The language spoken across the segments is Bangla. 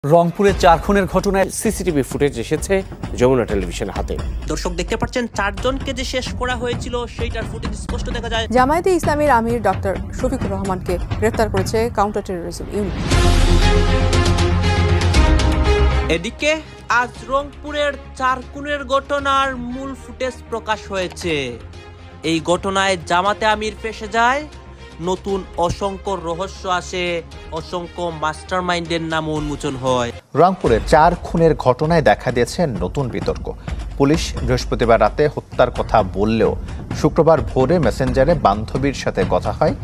রংপুরে 4 খুনের ঘটনায় সিসিটিভি ফুটেজ এসেছে যমুনা টেলিভিশন হাতে। দর্শক দেখতে পাচ্ছেন 4 জনকে যে শেষ করা হয়েছিল সেইটার ফুটেজ স্পষ্ট দেখা যায়। জামায়াতে ইসলামীর আমির ডক্টর শফিকুর রহমানকে গ্রেফতার করেছে কাউন্টার টেররিজম ইউনিট। এদিকে আজ রংপুরের 4 খুনের ঘটনার মূল ফুটেজ প্রকাশ হয়েছে। এই ঘটনায় জামাতে আমির ফেঁসে যায়, নতুন অসংখ্য রহস্য আসে, অসংখ্য মাস্টারমাইন্ডের নাম উন্মোচন হয়। রংপুরে 4 খুনের ঘটনায় দেখা দিয়েছে নতুন বিতর্ক। পুলিশ বৃহস্পতিবার রাতে হত্যার কথা বললেও শুক্রবার ভোরে মেসেঞ্জারে বান্ধবীর সাথে কথা হয়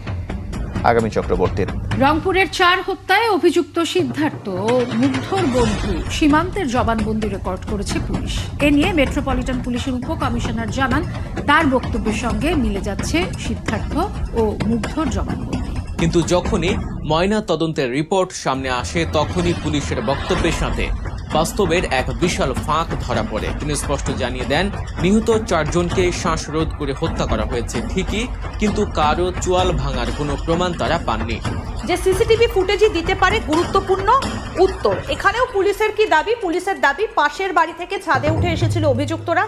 আগামী চক্রবর্তীর। রংপুরের 4 হত্যায় অভিযুক্ত সিদ্ধার্থ ও মুগ্ধর বন্ধু সীমান্তের জবানবন্দি রেকর্ড করেছে পুলিশ। এ নিয়ে মেট্রোপলিটন পুলিশের উপকমিশনার জানান, তার বক্তব্যের সঙ্গে মিলে যাচ্ছে সিদ্ধার্থ ও মুগ্ধর জবানবন্দি। কিন্তু যখনই ময়না তদন্তের রিপোর্ট সামনে আসে তখনই পুলিশের বক্তব্যের সাথে বাস্তবের এক বিশাল ফাঁক ধরা পড়ে। তিনি স্পষ্ট জানিয়ে দেন, নিহত 4 জনকে শ্বাসরোধ করে হত্যা করা হয়েছে ঠিকই, কিন্তু কারো চোয়াল ভাঙার কোনো প্রমাণ তারা পাননি। যে সিসিটিভি ফুটেজই দিতে পারে গুরুত্বপূর্ণ উত্তর। এখানেও পুলিশের কি দাবি? পুলিশের দাবি পাশের বাড়ি থেকে ছাদে উঠে এসেছিল অভিযুক্তরা।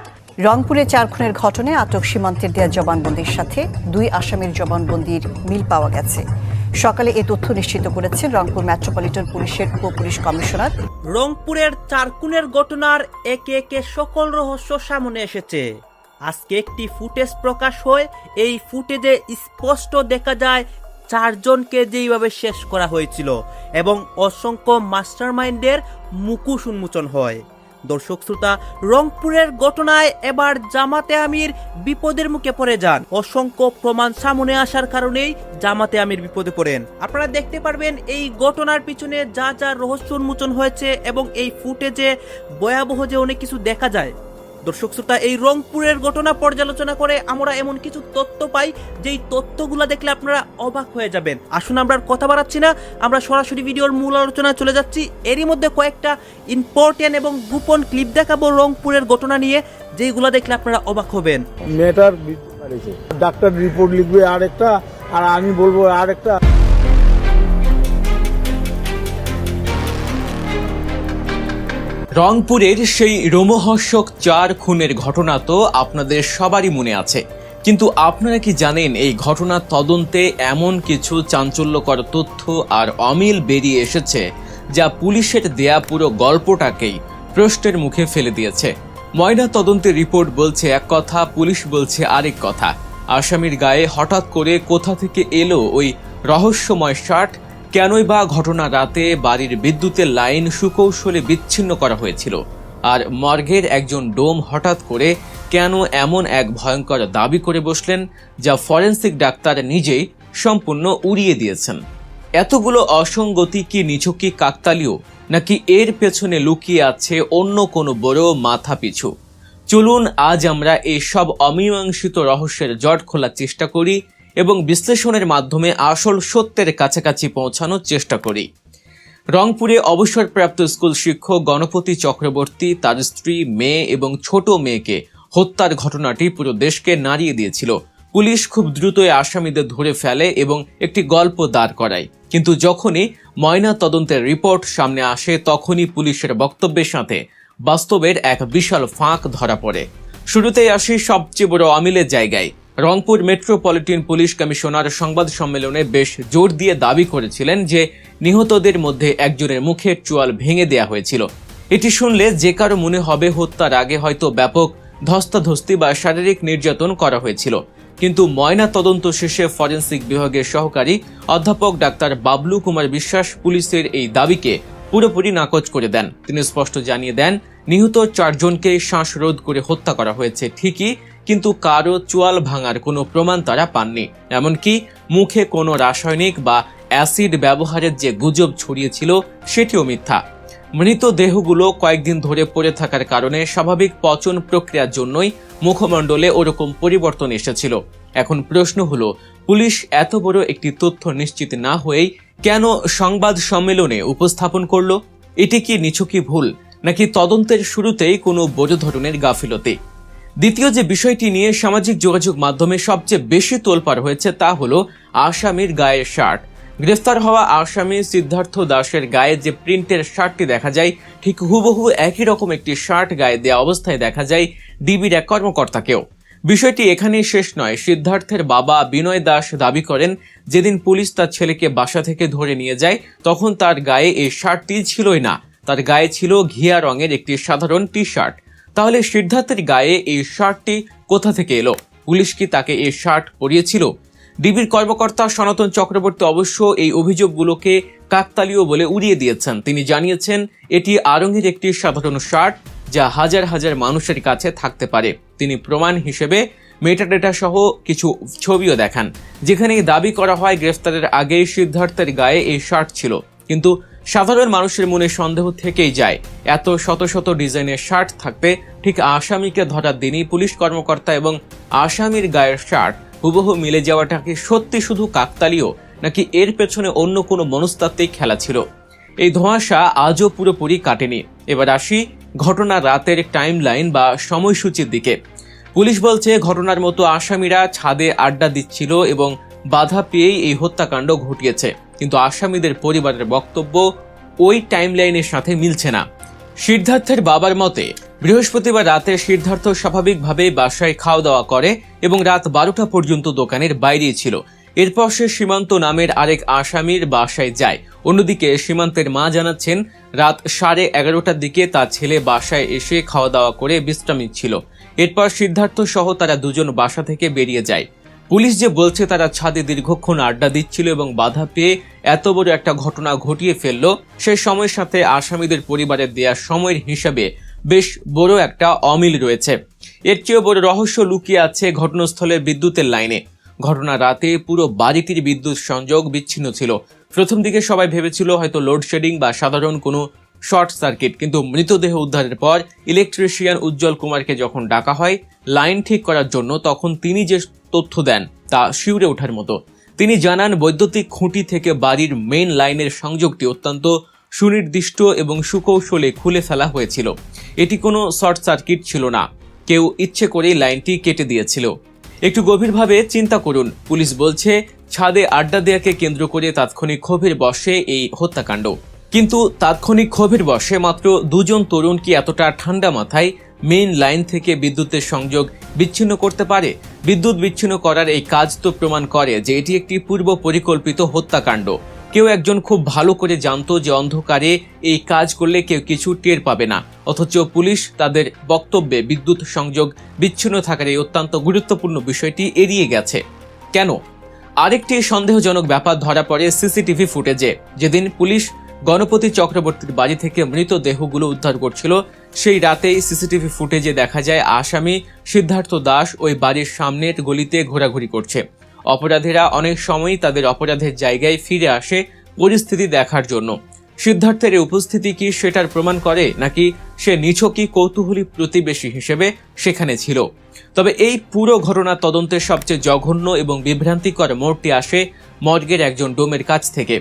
রংপুরে 4 খুনের ঘটনায় আটক সীমান্তের দেয়া জবানবন্দির সাথে 2 আসামির জবানবন্দির মিল পাওয়া গেছে। সকালে এ তথ্য নিশ্চিত করেছেন রংপুর মেট্রোপলিটন পুলিশের উপপুলিশ কমিশনার। রংপুরের 4 খুনের ঘটনার একে একে সকল রহস্য সামনে এসেছে। আজকে একটি ফুটেজ প্রকাশ হয়, এই ফুটেজে স্পষ্ট দেখা যায় 4 জনকে যেইভাবে শেষ করা হয়েছিল এবং অসংখ্য মাস্টারমাইন্ডের মুখোশ উন্মোচন হয়। দর্শক শ্রোতা, রংপুরের ঘটনায় এবার জামাতে আমির বিপদের মুখে পড়ে যান। অসংখ্য প্রমাণ সামনে আসার কারণেই জামাতে আমির বিপদে পড়েন। আপনারা দেখতে পারবেন এই ঘটনার পিছনে যা যা রহস্য উন্মোচন হয়েছে এবং এই ফুটেজে ভয়াবহ যে অনেক কিছু দেখা যায়। দর্শক শ্রোতা, এই রংপুরের ঘটনা পর্যালোচনা করে আমরা এমন কিছু তথ্য পাই যেই তথ্যগুলো দেখলে আপনারা অবাক হয়ে যাবেন। আসুন আমরা কথা বাড়াচ্ছি না, আমরা সরাসরি ভিডিওর মূল আলোচনায় চলে যাচ্ছি। এরই মধ্যে কয়েকটা ইম্পর্টেন্ট এবং গোপন ক্লিপ দেখাবো রংপুরের ঘটনা নিয়ে, যেইগুলো দেখলে আপনারা অবাক হবেন। মেয়েটার ডাক্তার রিপোর্ট লিখবে আরেকটা, আর আমি বলবো আরেকটা। রংপুরের সেই রোমহর্ষক 4 খুনের ঘটনা তো আপনাদের সবারই মনে আছে, কিন্তু আপনারা কি জানেন এই ঘটনার তদন্তে এমন কিছু চাঞ্চল্যকর তথ্য আর অমিল বেরিয়ে এসেছে যা পুলিশের দেয়া পুরো গল্পটাকেই প্রশ্নের মুখে ফেলে দিয়েছে। ময়না তদন্তের রিপোর্ট বলছে এক কথা, পুলিশ বলছে আরেক কথা। আসামির গায়ে হঠাৎ করে কোথা থেকে এলো ওই রহস্যময় শার্ট? কেনই বা ঘটনা রাতে বাড়ির বিদ্যুতের লাইন সুকৌশলে বিচ্ছিন্ন করা হয়েছিল? আর মর্গের একজন ডোম হঠাৎ করে কেন এমন এক ভয়ঙ্কর দাবি করে বসলেন যা ফরেন্সিক ডাক্তার নিজেই সম্পূর্ণ উড়িয়ে দিয়েছেন? এতগুলো অসঙ্গতি কি নিছকই কাকতালীয়, নাকি এর পেছনে লুকিয়ে আছে অন্য কোনো বড় মাথা পিছু? চলুন আজ আমরা এই সব অমীমাংসিত রহস্যের জট খোলার চেষ্টা করি এবং বিশ্লেষণের মাধ্যমে আসল সত্যের কাছাকাছি পৌঁছানোর চেষ্টা করি। রংপুরে অবসরপ্রাপ্ত স্কুল শিক্ষক গণপতি চক্রবর্তী, তার স্ত্রী, মেয়ে এবং ছোট মেয়েকে হত্যার ঘটনাটি পুরো দেশকে নাড়িয়ে দিয়েছিল। পুলিশ খুব দ্রুতই আসামিদের ধরে ফেলে এবং একটি গল্প দাঁড় করায়, কিন্তু যখনই ময়না তদন্তের রিপোর্ট সামনে আসে তখনই পুলিশের বক্তব্যের সাথে বাস্তবের এক বিশাল ফাঁক ধরা পড়ে। শুরুতেই আসি সবচেয়ে বড় অমিলের জায়গায়। রংপুর মেট্রোপলিটন পুলিশ কমিশনার সংবাদ সম্মেলনে বেশ জোর দিয়ে দাবি করেছিলেন যে নিহতদের মধ্যে একজনের মুখের চোয়াল ভেঙে দেয়া হয়েছিল। এটি শুনলে যে কারো মনে হবে হত্যার আগে হয়তো ব্যাপক ধস্তাধস্তি বা শারীরিক নির্যাতন করা হয়েছিল, কিন্তু ময়না তদন্ত শেষে ফরেন্সিক বিভাগের সহকারী অধ্যাপক ডাক্তার বাবলু কুমার বিশ্বাস পুলিশের এই দাবিকে পুরোপুরি নাকচ করে দেন। তিনি স্পষ্ট জানিয়ে দেন, নিহত 4 জনকে শ্বাসরোধ করে হত্যা করা হয়েছে ঠিকই, কিন্তু কারো চোয়াল ভাঙার কোনো প্রমাণ তারা পাননি। এমনকি মুখে কোনো রাসায়নিক বা অ্যাসিড ব্যবহারের যে গুজব ছড়িয়েছিল সেটিও মিথ্যা। মৃতদেহগুলো কয়েকদিন ধরে পড়ে থাকার কারণে স্বাভাবিক পচন প্রক্রিয়ার জন্যই মুখমণ্ডলে ওরকম পরিবর্তন এসেছিল। এখন প্রশ্ন হলো, পুলিশ এত বড় একটি তথ্য নিশ্চিত না হয়েই কেন সংবাদ সম্মেলনে উপস্থাপন করলো? এটি কি নিছকই ভুল, নাকি তদন্তের শুরুতেই কোনো বড় ধরনের গাফিলতি? দ্বিতীয় যে বিষয়টি নিয়ে সামাজিক যোগাযোগ মাধ্যমে সবচেয়ে বেশি তোলপাড় হয়েছে তা হলো আসামির গায়ের শার্ট। গ্রেফতার হওয়া আসামি সিদ্ধার্থ দাসের গায়ে যে প্রিন্টের শার্টটি দেখা যায়, ঠিক হুবহু একই রকম একটি শার্ট গায়ে দেওয়া অবস্থায় দেখা যায় ডিবির এক কর্মকর্তাকেও। বিষয়টি এখানেই শেষ নয়। সিদ্ধার্থের বাবা বিনয় দাস দাবি করেন, যেদিন পুলিশ তার ছেলেকে বাসা থেকে ধরে নিয়ে যায় তখন তার গায়ে এই শার্টটি ছিলই না, তার গায়ে ছিল ঘিয়া রঙের একটি সাধারণ টি শার্ট। তাহলে সিদ্ধার্থের গায়ে এই শার্টটি কোথা থেকে এলো? পুলিশ কি তাকে এই শার্ট পরিয়েছিল? ডিবির কর্মকর্তা সনাতন চক্রবর্তী অবশ্য এই অভিযোগগুলোকে কাকতালীয় বলে উড়িয়ে দিয়েছেন। তিনি জানিয়েছেন এটি আরঙের একটি সাধারণ শার্ট, যা হাজার হাজার মানুষের কাছে থাকতে পারে। তিনি প্রমাণ হিসেবে মেটাডেটা সহ কিছু ছবিও দেখান, যেখানে দাবি করা হয় গ্রেফতারের আগেই সিদ্ধার্থের গায়ে এই শার্ট ছিল। কিন্তু সাধারণ মানুষের মনে সন্দেহ থেকেই যায়, এত শত শত ডিজাইনের শার্ট থাকতে ঠিক আসামিকে ধরার দিনই পুলিশ কর্মকর্তা এবং আসামির গায়ের শার্ট হুবহু মিলে যাওয়াটা কি সত্যি শুধু কাকতালীয়, নাকি এর পেছনে অন্য কোনো মনস্তাত্ত্বিক খেলা ছিল? এই ধোঁয়াশা আজও পুরোপুরি কাটেনি। এবার আসি ঘটনার রাতের টাইমলাইন বা সময়সূচির দিকে। পুলিশ বলছে ঘটনার মতো আসামিরা ছাদে আড্ডা দিচ্ছিল এবং বাধা পেয়েই এই হত্যাকাণ্ড ঘটিয়েছে। কিন্তু আসামিদের পরিবারের বক্তব্য ওই টাইমলাইনের সাথে মিলছে না। সিদ্ধার্থের বাবার মতে বৃহস্পতিবার রাতে সিদ্ধার্থ স্বাভাবিকভাবে বাসায় খাওয়া দাওয়া করে এবং রাত 12টা পর্যন্ত দোকানের বাইরেই ছিল। এরপর সে সীমান্ত নামের আরেক আসামির বাসায় যায়। অন্যদিকে সীমান্তের মা জানাচ্ছেন রাত 11:30টার দিকে তার ছেলে বাসায় এসে খাওয়া দাওয়া করে বিশ্রাম নিচ্ছিল। এরপর সিদ্ধার্থ সহ তারা দুজন বাসা থেকে বেরিয়ে যায়। পুলিশ যে বলছে তারা ছাদে দীর্ঘক্ষণ আড্ডা দিচ্ছিল এবং বাধা পেয়ে এত বড় একটা ঘটনা ঘটিয়ে ফেলল, সেই সময়ের সাথে আসামিদের পরিবারের দেয়া সময়ের হিসাবে বেশ বড় একটা অমিল রয়েছে। এর চেয়েও বড় রহস্য লুকিয়ে আছে ঘটনাস্থলের বিদ্যুতের লাইনে। ঘটনা রাতে পুরো বাড়িটির বিদ্যুৎ সংযোগ বিচ্ছিন্ন ছিল। প্রথম দিকে সবাই ভেবেছিল হয়তো লোডশেডিং বা সাধারণ কোনো শর্ট সার্কিট, কিন্তু মৃতদেহ উদ্ধারের পর ইলেকট্রিশিয়ান উজ্জ্বল কুমারকে যখন ডাকা হয় লাইন ঠিক করার জন্য, তখন তিনি যে তথ্য দেন তা শিউরে ওঠার মতো। তিনি জানান বৈদ্যুতিক খুঁটি থেকে বাড়ির মেইন লাইনের সংযোগটি অত্যন্ত সুনির্দিষ্ট এবং সুকৌশলে খুলে ফেলা হয়েছিল। এটি কোনো শর্ট সার্কিট ছিল না, কেউ ইচ্ছে করেই লাইনটি কেটে দিয়েছিল। একটু গভীরভাবে চিন্তা করুন, পুলিশ বলছে ছাদে আড্ডা দেয়াকে কেন্দ্র করে তাৎক্ষণিক ক্ষোভের বশে এই হত্যাকাণ্ড। কিন্তু তাৎক্ষণিক ক্ষোভের বশে মাত্র দুজন তরুণ কি এতটা ঠান্ডা মাথায় মেইন লাইন থেকে বিদ্যুতের সংযোগ বিচ্ছিন্ন করতে পারে? বিদ্যুৎ বিচ্ছিন্ন করার এই কাজ তো প্রমাণ করে যে এটি একটি পূর্ব পরিকল্পিত হত্যাকাণ্ড। কেউ একজন খুব ভালো করে জানতো যে অন্ধকারে এই কাজ করলে কেউ কিছু টের পাবে না, অথচ পুলিশ তাদের বক্তব্যে বিদ্যুৎ সংযোগ বিচ্ছিন্ন থাকার এই অত্যন্ত গুরুত্বপূর্ণ বিষয়টি এড়িয়ে গেছে কেন? আরেকটি সন্দেহজনক ব্যাপার ধরা পড়ে সিসিটিভি ফুটেজে। যেদিন পুলিশ গণপতি চক্রবর্তীর বাড়ি থেকে মৃতদেহগুলো উদ্ধার করছিল, সেই রাতেই সিসিটিভি ফুটেজে দেখা যায় আসামি সিদ্ধার্থ দাস ওই বাড়ির সামনের গলিতে ঘোরাঘুরি করছে। অপরাধীরা অনেক সময়ই তাদের অপরাধের জায়গায় ফিরে আসে পরিস্থিতি দেখার জন্য। সিদ্ধার্থের এই উপস্থিতি কি সেটার প্রমাণ করে, নাকি সে নিছকই কৌতূহলী প্রতিবেশী হিসেবে সেখানে ছিল? তবে এই পুরো ঘটনার তদন্তের সবচেয়ে জঘন্য এবং বিভ্রান্তিকর মোড়টি আসে মর্গের একজন ডোমের কাছ থেকে।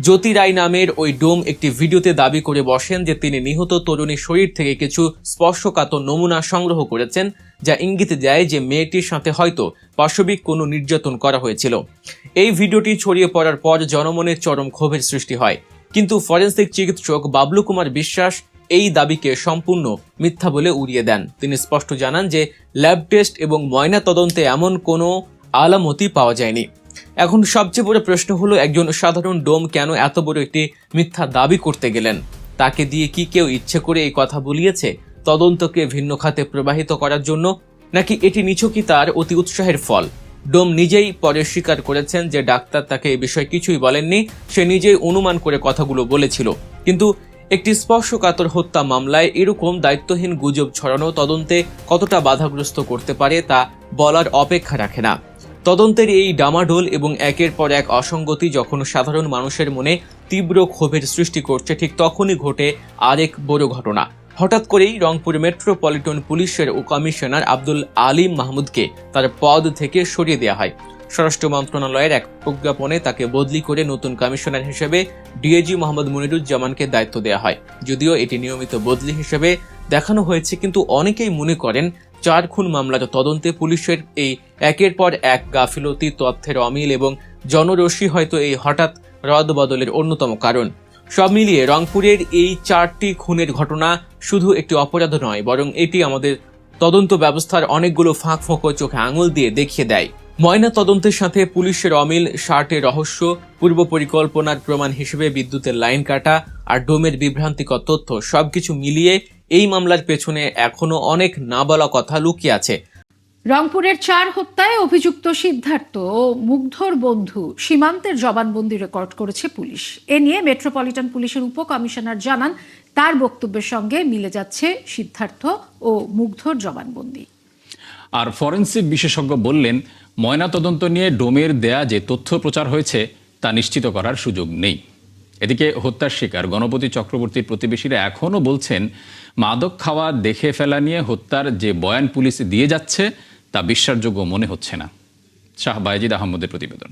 জ্যোতি রায় নামের ওই ডোম একটি ভিডিওতে দাবি করে বসেন যে তিনি নিহত তরুণীর শরীর থেকে কিছু স্পর্শকাতর নমুনা সংগ্রহ করেছেন, যা ইঙ্গিত দেয় যে মেয়েটির সাথে হয়তো পাশবিক কোনো নির্যাতন করা হয়েছিল। এই ভিডিওটি ছড়িয়ে পড়ার পর জনমনে চরম ক্ষোভের সৃষ্টি হয়, কিন্তু ফরেনসিক চিকিৎসক বাবলু কুমার বিশ্বাস এই দাবিকে সম্পূর্ণ মিথ্যা বলে উড়িয়ে দেন। তিনি স্পষ্ট জানান যে ল্যাব টেস্ট এবং ময়না তদন্তে এমন কোনো আলামতি পাওয়া যায়নি। এখন সবচেয়ে বড় প্রশ্ন হলো, একজন সাধারণ ডোম কেন এত বড় একটি মিথ্যা দাবি করতে গেলেন? তাকে দিয়ে কি কেউ ইচ্ছে করে এই কথা বলিয়েছে তদন্তকে ভিন্ন খাতে প্রবাহিত করার জন্য, নাকি এটি নিছকই তার অতি উৎসাহের ফল? ডোম নিজেই পরে স্বীকার করেছেন যে ডাক্তার তাকে এই বিষয়ে কিছুই বলেননি, সে নিজেই অনুমান করে কথাগুলো বলেছিল। কিন্তু একটি স্পর্শকাতর হত্যা মামলায় এরকম দায়িত্বহীন গুজব ছড়ানো তদন্তে কতটা বাধাগ্রস্ত করতে পারে তা বলার অপেক্ষা রাখে না। তদন্তের এই ডামাডোল এবং একের পর এক অসঙ্গতি যখন সাধারণ মানুষের মনে তীব্র ক্ষোভের সৃষ্টি করছে, ঠিক তখনই ঘটে আরেক বড় ঘটনা। হঠাৎ করেই রংপুর মেট্রোপলিটন পুলিশের কমিশনার আব্দুল আলিম মাহমুদকে তার পদ থেকে সরিয়ে দেওয়া হয়। স্বরাষ্ট্র মন্ত্রণালয়ের এক প্রজ্ঞাপনে তাকে বদলি করে নতুন কমিশনার হিসেবে ডিআইজি মোহাম্মদ মনিরুজ্জামানকে দায়িত্ব দেওয়া হয়। যদিও এটি নিয়মিত বদলি হিসেবে দেখানো হয়েছে, কিন্তু অনেকেই মনে করেন 4 খুন মামলার তদন্তে পুলিশের এই একের পর এক গাফিলতি, তথ্যের অমিল এবং জনরোষী হয়তো এই হঠাৎ রদবদলের অন্যতম কারণ। সব মিলিয়ে রংপুরের এই 4টি খুনের ঘটনা শুধু একটি অপরাধ নয়, বরং এটি আমাদের তদন্ত ব্যবস্থার অনেকগুলো ফাঁক ফোঁকো চোখে আঙুল দিয়ে দেখিয়ে দেয়। ময়না তদন্তের সাথে পুলিশের অমিল, শার্টের রহস্য, পূর্ব পরিকল্পনার প্রমাণ হিসেবে বিদ্যুতের লাইন কাটা আর ডোমের বিভ্রান্তিকর তথ্য সবকিছু মিলিয়ে এই মামলার পেছনে এখনো অনেক না বলা কথা লুকিয়ে আছে। রংপুরের 4 হত্যায় অভিযুক্ত সিদ্ধার্থ ও মুগ্ধর বন্ধু সীমান্তের জবানবন্দি রেকর্ড করেছে পুলিশ। এ নিয়ে মেট্রোপলিটন পুলিশের উপকমিশনার জানান, তার বক্তব্যের সঙ্গে মিলে যাচ্ছে সিদ্ধার্থ ও মুগ্ধর জবানবন্দি। আর ফরেনসিক বিশেষজ্ঞ বললেন, ময়নাতদন্ত নিয়ে ডোমের দেয়া যে তথ্য প্রচার হয়েছে তা নিশ্চিত করার সুযোগ নেই। এদিকে হত্যার শিকার গণপতি চক্রবর্তীর প্রতিবেশীরা এখনও বলছেন, মাদক খাওয়া দেখে ফেলা নিয়ে হত্যার যে বয়ান পুলিশ দিয়ে যাচ্ছে তা বিশ্বাসযোগ্য মনে হচ্ছে না। শাহ বায়েজিদ আহমদের প্রতিবেদন।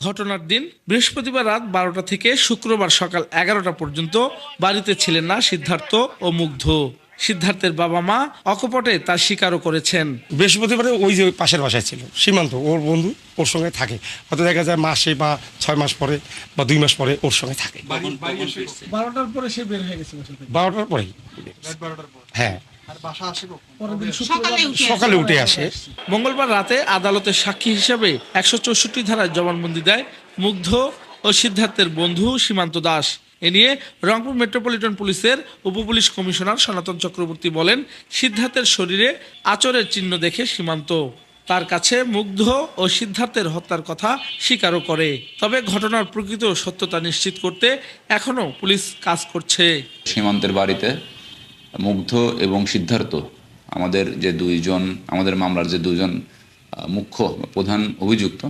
ঘটনার দিন বৃহস্পতিবার রাত 12টা থেকে শুক্রবার সকাল 11টা পর্যন্ত বাড়িতে ছিলেন না সিদ্ধার্থ ও মুগ্ধ। সিদ্ধার্থের বাবা মা অকপটে তার স্বীকারও করেছেন। বৃহস্পতিবারে ওই যে পাশের বাসায় ছিল সীমান্ত, ওর বন্ধু ওর সঙ্গে থাকে, হয়তো দেখা যায় মাসে বা 6 মাস পরে বা 2 মাস পরে ওর সঙ্গে থাকে। 12টার পরে সে বের হয়ে গেছে। 12টার পরেই, হ্যাঁ, সকালে উঠে আসে। মঙ্গলবার রাতে আদালতে সাক্ষী হিসেবে 164 ধারায় জবানবন্দি দেয় মুগ্ধ ও সিদ্ধার্থের বন্ধু সীমান্ত দাস। এ নিয়ে রংপুর মেট্রোপলিটন পুলিশের উপপুলিশ কমিশনার সনাতন চক্রবর্তী বলেন, সিদ্ধার্থের শরীরে আচরের চিহ্ন দেখে সীমান্ত তার কাছে মুগ্ধ ও সিদ্ধার্থের হত্যার কথা স্বীকারও করে। তবে ঘটনার প্রকৃত সত্যতা নিশ্চিত করতে এখনো পুলিশ কাজ করছে। সীমান্তের বাড়িতে মুগ্ধ এবং সিদ্ধার্থ আমাদের মামলার যে দুইজন মুখ্য প্রধান অভিযুক্ত,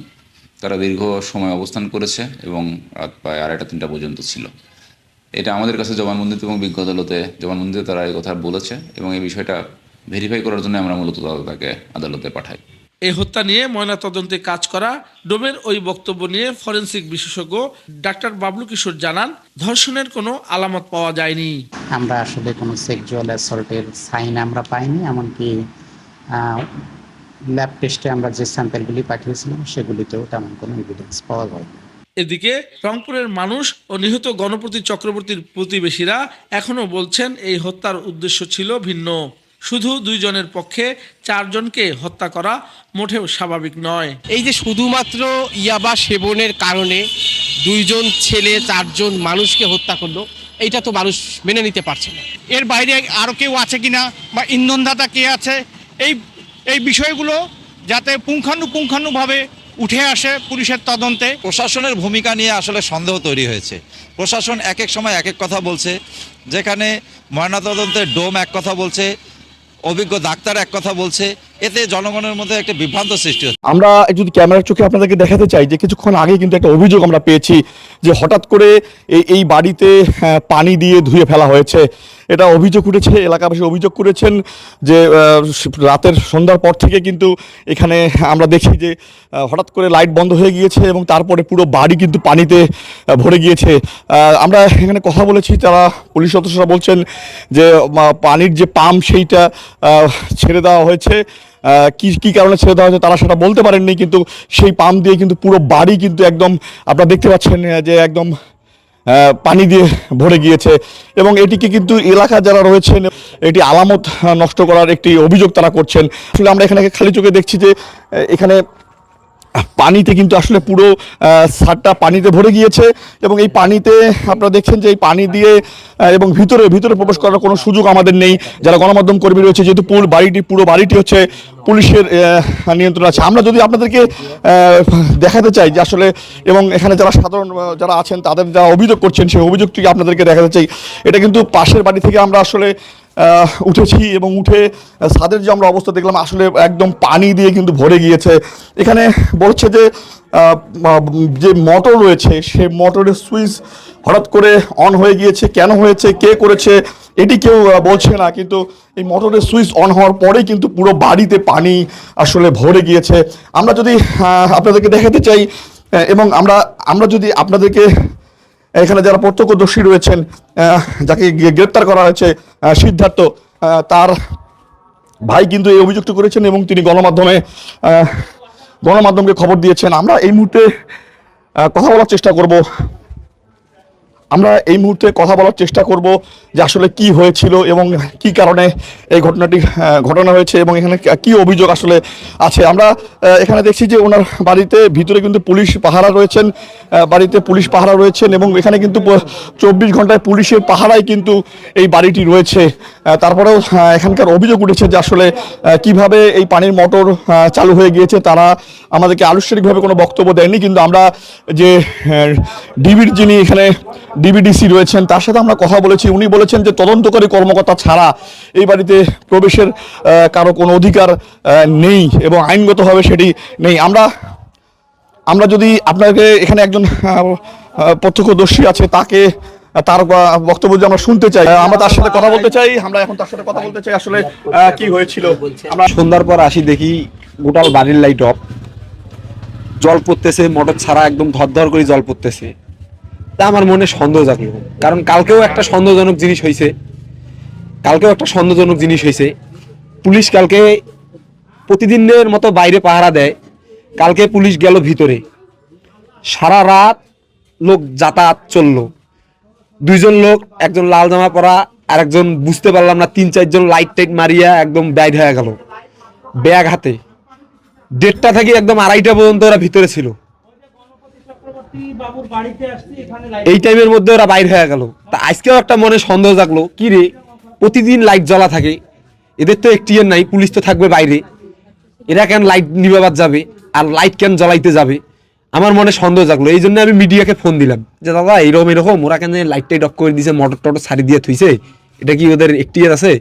তারা দীর্ঘ সময় অবস্থান করেছে এবং রাত প্রায় 2:30-3টা পর্যন্ত ছিল। এটা আমাদের কাছে জবানবন্দিতে এবং বিজ্ঞ আদালতে জবানবন্দিতে তারা এই কথা বলেছে এবং এই বিষয়টা ভেরিফাই করার জন্য আমরা মূলত তাকে আদালতে পাঠাই। এই হত্যা নিয়ে ময়নাতদন্তে কাজ করা ডোমের ওই বক্তব্য নিয়ে ফরেনসিক বিশেষজ্ঞ ডাক্তার বাবলু কিশোর জানান, ধর্ষণের কোনো আলামত পাওয়া যায়নি। আমরা আসলে কোনো সেক্সুয়াল অ্যাসল্টের সাইন আমরা পাইনি, এমনকি ল্যাব টেস্টে আমরা যে স্যাম্পেলগুলি পাঠিয়েছিলাম সেগুলিতেও তেমন কোনো এভিডেন্স পাওয়া যায়নি। এদিকে রংপুরের মানুষ ও নিহত গণপতি চক্রবর্তীর প্রতিবেশীরা এখনো বলছেন এই হত্যার উদ্দেশ্য ছিল ভিন্ন। শুধু 2 জনের পক্ষে 4 জনকে হত্যা করা মোটেও স্বাভাবিক নয়। এই যে শুধুমাত্র ইয়াবা সেবনের কারণে 2 জন ছেলে 4 জন মানুষকে হত্যা করলো, এইটা তো মানুষ মেনে নিতে পারছে না। এর বাইরে আরও কেউ আছে কিনা বা ইন্ধনদাতা কে আছে, এই বিষয়গুলো যাতে পুঙ্খানুপুঙ্খানুভাবে উঠে আসে পুলিশের তদন্তে। প্রশাসনের ভূমিকা নিয়ে আসলে সন্দেহ তৈরি হয়েছে। প্রশাসন এক এক সময় এক এক কথা বলছে, যেখানে ময়নাতদন্তের ডোম এক কথা বলছে, অভিজ্ঞ ডাক্তার এক কথা বলছে, এতে জনগণের মধ্যে একটা বিভ্রান্ত সৃষ্টি হচ্ছে। আমরা যদি ক্যামেরার চোখে আপনাদেরকে দেখাতে চাই যে কিছুক্ষণ আগে কিন্তু একটা অভিযোগ আমরা পেয়েছি যে হঠাৎ করে এই বাড়িতে পানি দিয়ে ধুয়ে ফেলা হয়েছে। এটা অভিযোগ উঠেছে, এলাকাবাসী অভিযোগ করেছেন যে রাতের সন্ধ্যার পর থেকে কিন্তু এখানে আমরা দেখি যে হঠাৎ করে লাইট বন্ধ হয়ে গিয়েছে এবং তারপরে পুরো বাড়ি কিন্তু পানিতে ভরে গিয়েছে। আমরা এখানে কথা বলেছি, তারা পুলিশ সদস্যরা বলছেন যে পানির যে পাম্প সেইটা ছেড়ে দেওয়া হয়েছে। কি কারণে ছেড়ে দেওয়া হয়েছে তারা সেটা বলতে পারেননি, কিন্তু সেই পাম্প দিয়ে কিন্তু পুরো বাড়ি কিন্তু একদম আপনারা দেখতে পাচ্ছেন যে একদম পানি দিয়ে ভরে গিয়েছে এবং এটিকে কিন্তু এলাকা যারা রয়েছেন এটি আলামত নষ্ট করার একটি অভিযোগ তারা করছেন। আসলে আমরা এখানে খালি চোখে দেখছি যে এখানে পানিতে কিন্তু আসলে পুরো ছাদটা পানিতে ভরে গিয়েছে এবং এই পানিতে আপনারা দেখছেন যে এই পানি দিয়ে এবং ভিতরে প্রবেশ করার কোনো সুযোগ আমাদের নেই যারা গণমাধ্যম কর্মী রয়েছে, যেহেতু পুরো বাড়িটি হচ্ছে পুলিশের নিয়ন্ত্রণ আছে। আমরা যদি আপনাদেরকে দেখাতে চাই যে আসলে এবং এখানে যারা সাধারণ যারা আছেন তাদের যারা অভিযোগ করছেন সেই অভিযোগটি আপনাদেরকে দেখাতে চাই। এটা কিন্তু পাশের বাড়ি থেকে আমরা আসলে উঠেছি এবং উঠে ছাদের যে আমরা অবস্থা দেখলাম আসলে একদম পানি দিয়ে কিন্তু ভরে গিয়েছে। এখানে বলছে যে মোটর রয়েছে সেই মোটরের সুইচ হঠাৎ করে অন হয়ে গিয়েছে, কেন হয়েছে কে করেছে এটি কেউ বলছে না, কিন্তু এই মোটরের সুইচ অন হওয়ার পরেই কিন্তু পুরো বাড়িতে পানি আসলে ভরে গিয়েছে। আমরা যদি আপনাদেরকে দেখাতে চাই এবং আমরা যদি আপনাদেরকে এখানে যারা প্রত্যক্ষদর্শী রয়েছেন, যাকে গ্রেপ্তার করা হয়েছে সিদ্ধার্থ, তার ভাই কিন্তু এই অভিযুক্ত করেছেন এবং তিনি গণমাধ্যমকে খবর দিয়েছেন। আমরা এই মুহূর্তে কথা বলার চেষ্টা করব যে আসলে কি হয়েছিল এবং কি কারণে এই ঘটনা হয়েছে এবং এখানে কি অভিযোগ আসলে আছে। আমরা এখানে দেখছি যে ওনার বাড়িতে ভিতরে কিন্তু পুলিশ পাহারা রয়েছেন এবং এখানে কিন্তু 24 ঘন্টায় পুলিশের পাহারায় কিন্তু এই বাড়িটি রয়েছে। তারপরেও এখানকার অভিযোগ উঠেছে যে আসলে কিভাবে এই পানির মোটর চালু হয়ে গিয়েছে। তারা আমাদেরকে আনুষ্ঠানিকভাবে কোনো বক্তব্য দেয়নি, কিন্তু আমরা যে যিনি এখানে ডিবিডিসি রয়েছেন তার সাথে আমরা কথা বলেছি। উনি বলেছেন যে তদন্তকারী কর্মকর্তা ছাড়া এই বাড়িতে প্রবেশের কারো কোনো অধিকার নেই এবং আইনগতভাবে সেটি নেই। আমরা যদি আপনাকে এখানে একজন প্রত্যক্ষদর্শী আছে তার বক্তব্য যে আমরা শুনতে চাই, আমরা তার সাথে কথা বলতে চাই। আসলে কি হয়েছিল। আমরা সন্ধ্যার পর আসি, দেখি গোটাল বাড়ির লাইট অফ, জল পড়তেছে, মোটর ছাড়া একদম ধর করে জল পড়তেছে। তা আমার মনে সন্দেহ জাগলো, কারণ কালকেও একটা সন্দেহজনক জিনিস হয়েছে। পুলিশ কালকে প্রতিদিনের মতো বাইরে পাহারা দেয়, কালকে পুলিশ গেল ভিতরে, সারা রাত লোক যাতায়াত চললো। 2 জন লোক, একজন লাল জামা পরা আর একজন বুঝতে পারলাম না, 3-4 জন লাইট টাইট মারিয়া একদম বাইর হয়ে গেল ব্যাগ হাতে। 1:30 থেকে একদম 2:30 পর্যন্ত ওরা ভিতরে ছিল। এই টাইমের মধ্যে ওরা বাইর হয়ে গেল। তা আজকেও একটা মনে সন্দেহ জাগলো, কি রে, প্রতিদিন লাইট জ্বলা থাকে, এদের তো এখতিয়ার নাই, পুলিশ তো থাকবে বাইরে, এরা কেন লাইট নিভাবার যাবে আর লাইট কেন জ্বলাইতে যাবে? আমার মনে সন্দেহ জাগলো। এই জন্য আমি মিডিয়াকে ফোন দিলাম যে দাদা এরকম ওরা কেন লাইট টাইট অফ করে দিয়েছে, মোটর টটর ছাড়ি দিয়ে থুইছে, এটা কি ওদের এখতিয়ার আছে?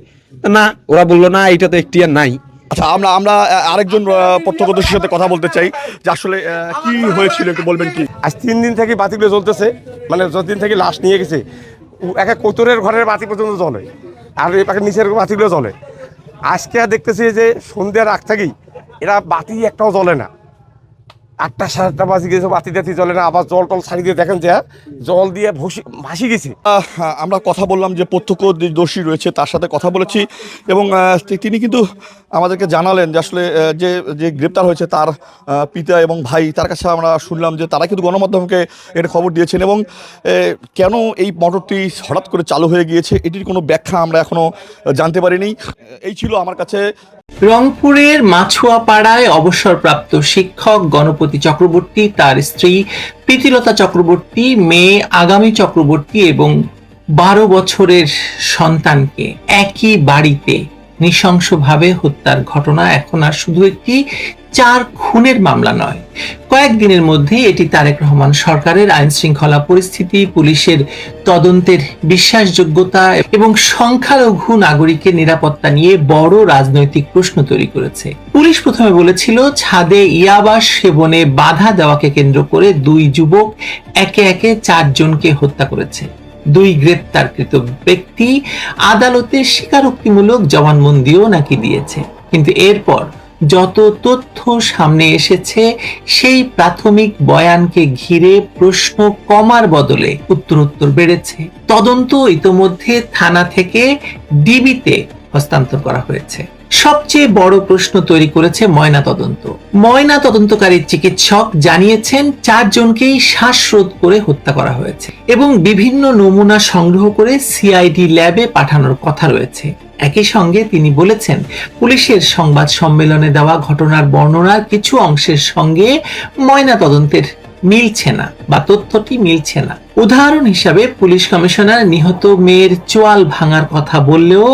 না, ওরা বললো না, এটা তো এখতিয়ার নাই। আচ্ছা, আমরা আরেকজন প্রত্যক্ষদর্শীর সাথে কথা বলতে চাই যে আসলে কি হয়েছিল, একটু বলবেন কি? আজ 3 দিন থেকে বাতিগুলো জ্বলতেছে, মানে যতদিন থেকে লাশ নিয়ে গেছে একা কোতরের ঘরের বাতি পর্যন্ত জ্বলে, আর এই পাখি নিচের বাতিগুলো জ্বলে। আজকে দেখতেছি যে সন্ধ্যার আগ থেকেই এরা বাতি একটাও জ্বলে না। 8টা 7টা বাজে গেছে, বাতি টাতি জ্বলে না। আবার জল টল ছাড়ি দিয়ে দেখেন যে জল দিয়ে ভাসি গেছে। আমরা কথা বললাম যে প্রত্যক্ষদর্শী রয়েছে, তার সাথে কথা বলেছি এবং তিনি কিন্তু আমাদেরকে জানালেন যে আসলে যে গ্রেপ্তার হয়েছে তার পিতা এবং ভাই, তার কাছে আমরা শুনলাম যে তারা কিন্তু গণমাধ্যমকে এর খবর দিয়েছেন এবং কেন এই মোটরটি হঠাৎ করে চালু হয়ে গিয়েছে এটির কোনো ব্যাখ্যা আমরা এখনো জানতে পারিনি। এই ছিল আমার কাছে। রংপুরের মাছুয়াপাড়ায় অবসরপ্রাপ্ত শিক্ষক গণপতি চক্রবর্তী, তার স্ত্রী প্রীতিলতা চক্রবর্তী, মেয়ে আগামী চক্রবর্তী এবং 12 বছরের সন্তানকে একই বাড়িতে নৃশংসভাবে হত্যার ঘটনা এখন আর শুধু একটি 4 খুনের মামলা নয়, কয়েকদিনের মধ্যে এটি তারেক রহমান সরকারের আইন শৃঙ্খলা পরিস্থিতি, পুলিশের তদন্তের বিশ্বাসযোগ্যতা এবং সংখ্যালঘু নাগরিকের নিরাপত্তা নিয়ে বড় রাজনৈতিক প্রশ্ন তৈরি করেছে। পুলিশ প্রথমে বলেছিল ছাদে ইয়াবা সেবনে বাধা দেওয়াকে কেন্দ্র করে 2 যুবক একে একে 4 জনকে হত্যা করেছে। 2 গ্রেপ্তারকৃত ব্যক্তি আদালতে স্বীকারোক্তিমূলক জবানবন্দিও নাকি দিয়েছে। কিন্তু এরপর যত তথ্য সামনে এসেছে সেই প্রাথমিক বয়ানকে ঘিরে প্রশ্ন কমার বদলে উত্তরোত্তর বেড়েছে। তদন্ত ইতোমধ্যে থানা থেকে ডিবিতে হস্তান্তর করা হয়েছে। সবচেয়ে বড় প্রশ্ন তৈরি করেছে ময়না তদন্তকারী চিকিৎসক জানিয়েছেন 4 জনকেই শ্বাসরোধ করে হত্যা করা হয়েছে এবং বিভিন্ন নমুনা সংগ্রহ করে সিআইডি ল্যাবে পাঠানোর কথা রয়েছে। একই সঙ্গে তিনি বলেছেন পুলিশের সংবাদ সম্মেলনে দেওয়া ঘটনার বর্ণনার কিছু অংশের সঙ্গে ময়না তদন্তের মিলছে না বা তথ্যটি মিলছে না। উদাহরণ হিসাবে পুলিশ কমিশনার নিহত মেয়ের চোয়াল ভাঙার কথা বললেও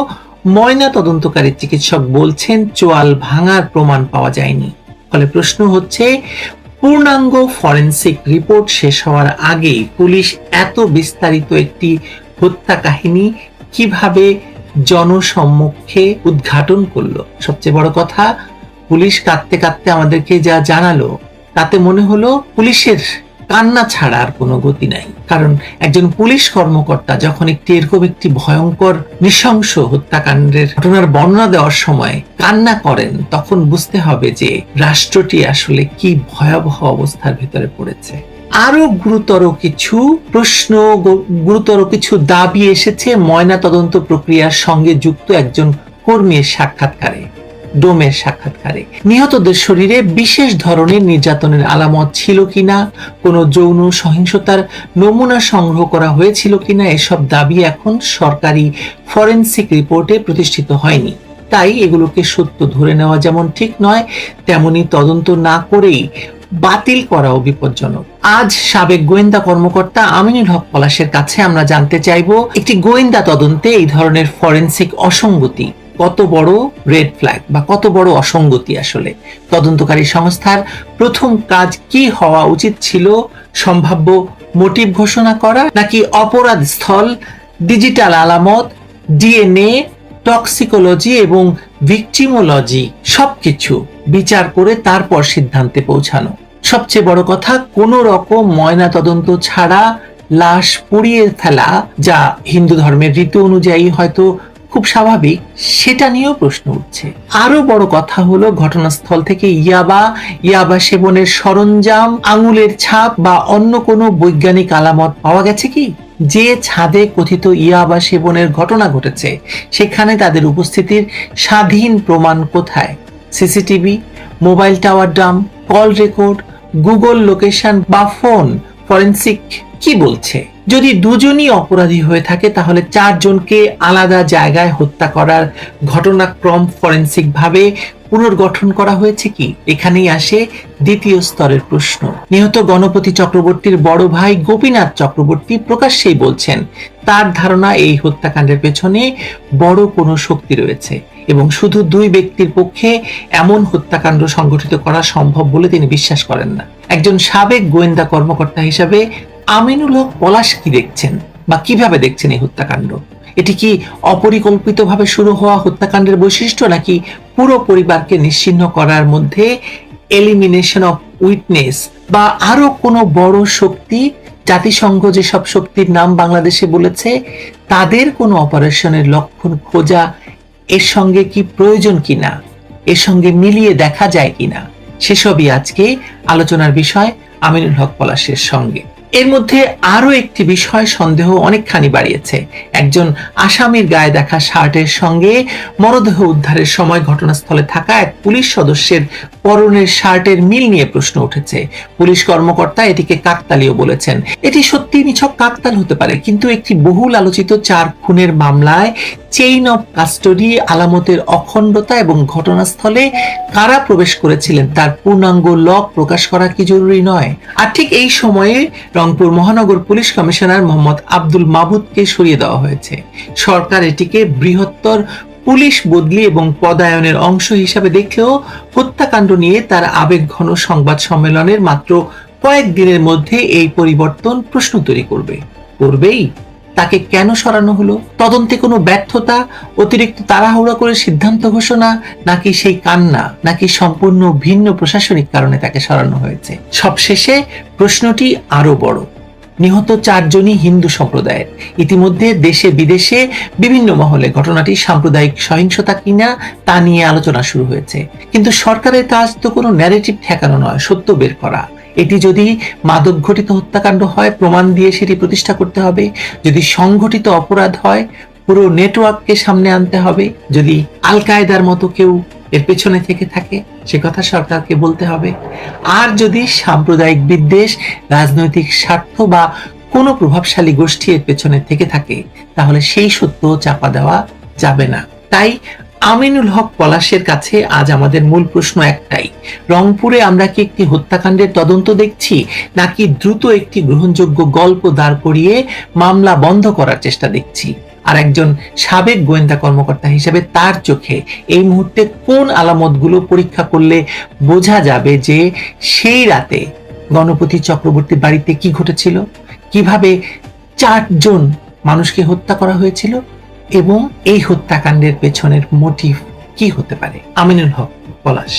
ময়না তদন্তকারী চিকিৎসক বলছেন চোয়াল ভাঙার প্রমাণ পাওয়া যায়নি। ফলে প্রশ্ন হচ্ছে পূর্ণাঙ্গ ফরেনসিক রিপোর্ট শেষ হওয়ার আগেই পুলিশ এত বিস্তারিত একটি হত্যা কাহিনী কিভাবে জনসম্মুখে উদ্ঘাটন করলো? সবচেয়ে বড় কথা, পুলিশ কাঁদতে কাঁদতে আমাদেরকে যা জানালো তাতে মনে হলো পুলিশের কান্না ছাড়া আর কোনো গতি নাই। কারণ একজন পুলিশ কর্মকর্তা যখন এরকম একটি ভয়ঙ্কর নৃশংস হত্যাকাণ্ডের ঘটনার বর্ণনা দেওয়ার সময় কান্না করেন, তখন বুঝতে হবে যে রাষ্ট্রটি আসলে কি ভয়াবহ অবস্থার ভিতরে পড়েছে। আরো গুরুতর কিছু প্রশ্ন, গুরুতর কিছু দাবি এসেছে ময়না তদন্ত প্রক্রিয়ার সঙ্গে যুক্ত একজন কর্মীর সাক্ষাৎকারে, ডোমের সাক্ষাৎকারে। নিহতদের শরীরে বিশেষ ধরনের নির্যাতনের আলামত ছিল কিনা, কোনো যৌন সহিংসতার নমুনা সংগ্রহ করা হয়েছিল কিনা, এসব দাবি এখন সরকারি ফরেনসিক রিপোর্টে প্রতিষ্ঠিত হয়নি। তাই এগুলোকে সত্য ধরে নেওয়া যেমন ঠিক নয়, তেমনি তদন্ত না করেই বাতিল করাও বিপজ্জনক। আজ সাবেক গোয়েন্দা কর্মকর্তা আমিনুল হক পলাশের কাছে আমরা জানতে চাইব, একটি গোয়েন্দা তদন্তে এই ধরনের ফরেনসিক অসঙ্গতি কত বড় রেড ফ্ল্যাগ বা কত বড় অসঙ্গতি আসলে? তদন্তকারী সংস্থার প্রথম কাজ কি হওয়া উচিত ছিল? সম্ভাব্য মোটিভ ঘোষণা করা, নাকি অপরাধ স্থল, ডিজিটাল আলামত, ডিএনএ, টক্সিকোলজি এবং ভিকটিমোলজি সবকিছু বিচার করে তারপর সিদ্ধান্তে পৌঁছানো? সবচেয়ে বড় কথা, কোনো রকম ময়না তদন্ত ছাড়া লাশ পুড়িয়ে ফেলা, যা হিন্দু ধর্মের রীতি অনুযায়ী হয়তো খুব স্বাভাবিক, সেটা নিয়েও প্রশ্ন উঠছে। আরো বড় কথা হলো, ঘটনাস্থল থেকে ইয়াবা সেবনের সরঞ্জাম, আঙুলের ছাপ বা অন্য কোনো বৈজ্ঞানিক আলামত পাওয়া গেছে কি? যে ছাদে কথিত ইয়াবা সেবনের ঘটনা ঘটেছে সেখানে তাদের উপস্থিতির স্বাধীন প্রমাণ কোথায়? CCTV, mobile tower dump, call record, Google location বা ফোন ফরেনসিক কি বলছে? যদি দুজনই অপরাধী হয়ে থাকে তাহলে 4 জনকে আলাদা জায়গায় হত্যা করার ঘটনাক্রম ফরেনসিক ভাবে পুনর্গঠন করা হয়েছে কি? এখানেই আসে দ্বিতীয় স্তরের প্রশ্ন। নিহত গণপতি চক্রবর্তীর বড় ভাই গোপীনাথ চক্রবর্তী প্রকাশ্যেই বলছেন তার ধারণা এই হত্যাকাণ্ডের পেছনে বড় কোনো শক্তি রয়েছে এবং শুধু 2 ব্যক্তির পক্ষে এমন হত্যাকাণ্ড সংগঠিত করা সম্ভব বলে তিনি বিশ্বাস করেন না। একজন সাবেক গোয়েন্দা কর্মকর্তা হিসেবে আমিনুল হক পলাশ কি দেখছেন বা কিভাবে দেখছেন এই হত্যাকাণ্ড? এটি কি অপরিকল্পিতভাবে শুরু হওয়া হত্যাকাণ্ডের বৈশিষ্ট্য, নাকি পুরো পরিবারকে নিশ্চিহ্ন করার মধ্যে এলিমিনেশন অফ উইটনেস বা আরো কোনো বড় শক্তি? জাতিসংঘ যেসব শক্তির নাম বাংলাদেশে বলেছে তাদের কোনো অপারেশনের লক্ষণ খোঁজা এর সঙ্গে কি প্রয়োজন কিনা, এর সঙ্গে মিলিয়ে দেখা যায় কিনা, সেসবই আজকে আলোচনার বিষয় আমিনুল হক পলাশের সঙ্গে। এর মধ্যে আরো একটি বিষয় সন্দেহ অনেকখানি বাড়িয়েছে। একজন আসামির গায়ে দেখা শার্টের সঙ্গে মরদেহ উদ্ধারের সময় ঘটনাস্থলে থাকা এক পুলিশ সদস্যের পরনের শার্টের মিল নিয়ে প্রশ্ন উঠেছে। পুলিশ কর্মকর্তা এটিকে কাকতালীয় বলেছেন। এটি সত্যি নিছক কাকতাল হতে পারে, কিন্তু একটি বহুল আলোচিত 4 খুনের মামলায় চেইন অফ কাস্টডি, আলামতের অখণ্ডতা এবং ঘটনাস্থলে কারা প্রবেশ করেছিলেন তার পূর্ণাঙ্গ লগ প্রকাশ করা কি জরুরি নয়? আর ঠিক এই সময়ে রংপুর মহানগর পুলিশ কমিশনার মোহাম্মদ আব্দুল মাবুদকে সরিয়ে দেওয়া হয়েছে। সরকার এটিকে বৃহত্তর পুলিশ বদলি এবং পদায়নের অংশ হিসাবে দেখলেও হত্যাকাণ্ড নিয়ে তার আবেগঘন সংবাদ সম্মেলনের মাত্র কয়েকদিনের মধ্যে এই পরিবর্তন প্রশ্ন তৈরি করবেই। তাকে কেন সরানো হলো? তদন্তে কোনো ব্যর্থতা, অতিরিক্ত তাড়াহুড়া করে সিদ্ধান্ত ঘোষণা, নাকি সেই কান্না, নাকি সম্পূর্ণ ভিন্ন প্রশাসনিক কারণে তাকে সরানো হয়েছে? সবশেষে প্রশ্নটি আরো বড়। নিহত 4 জনই হিন্দু সম্প্রদায়ের। ইতিমধ্যে দেশে বিদেশে বিভিন্ন মহলে ঘটনাটি সাম্প্রদায়িক সহিংসতা কিনা তা নিয়ে আলোচনা শুরু হয়েছে, কিন্তু সরকারের কাজ তো কোনো ন্যারেটিভ ঠেকানো নয়, সত্য বের করা। এটি যদি মাদক ঘটিত হত্যাকাণ্ড হয়, প্রমাণ দিয়ে সেটি প্রতিষ্ঠা করতে হবে। যদি সংগঠিত অপরাধ হয়, পুরো নেটওয়ার্ককে সামনে আনতে হবে। যদি আল কায়দার মতো কেউ এর পেছনে থেকে থাকে, সে কথা সরকারকে বলতে হবে। আর যদি সাম্প্রদায়িক বিদ্বেষ, রাজনৈতিক স্বার্থ বা কোনো প্রভাবশালী গোষ্ঠী এর পেছনে থেকে থাকে, তাহলে সেই সত্য চাপা দেওয়া যাবে না। তাই আমিনুল হক পলাশের কাছে আজ আমাদের মূল প্রশ্ন একটাই, রংপুরে আমরা কি একটি হত্যাকাণ্ডের তদন্ত দেখছি, নাকি দ্রুত একটি গ্রহণযোগ্য গল্প দাঁড় করিয়ে মামলা বন্ধ করার চেষ্টা দেখছি? আর একজন সাবেক গোয়েন্দা কর্মকর্তা হিসেবে তার চোখে এই মুহূর্তে কোন আলামতগুলো পরীক্ষা করলে বোঝা যাবে যে সেই রাতে গণপতি চক্রবর্তীর বাড়িতে কি ঘটেছিল, কিভাবে 4 জন মানুষকে হত্যা করা হয়েছিল এবং এই হত্যাকাণ্ডের পেছনের মোটিভ কি হতে পারে? আমিনুল হক পলাশ।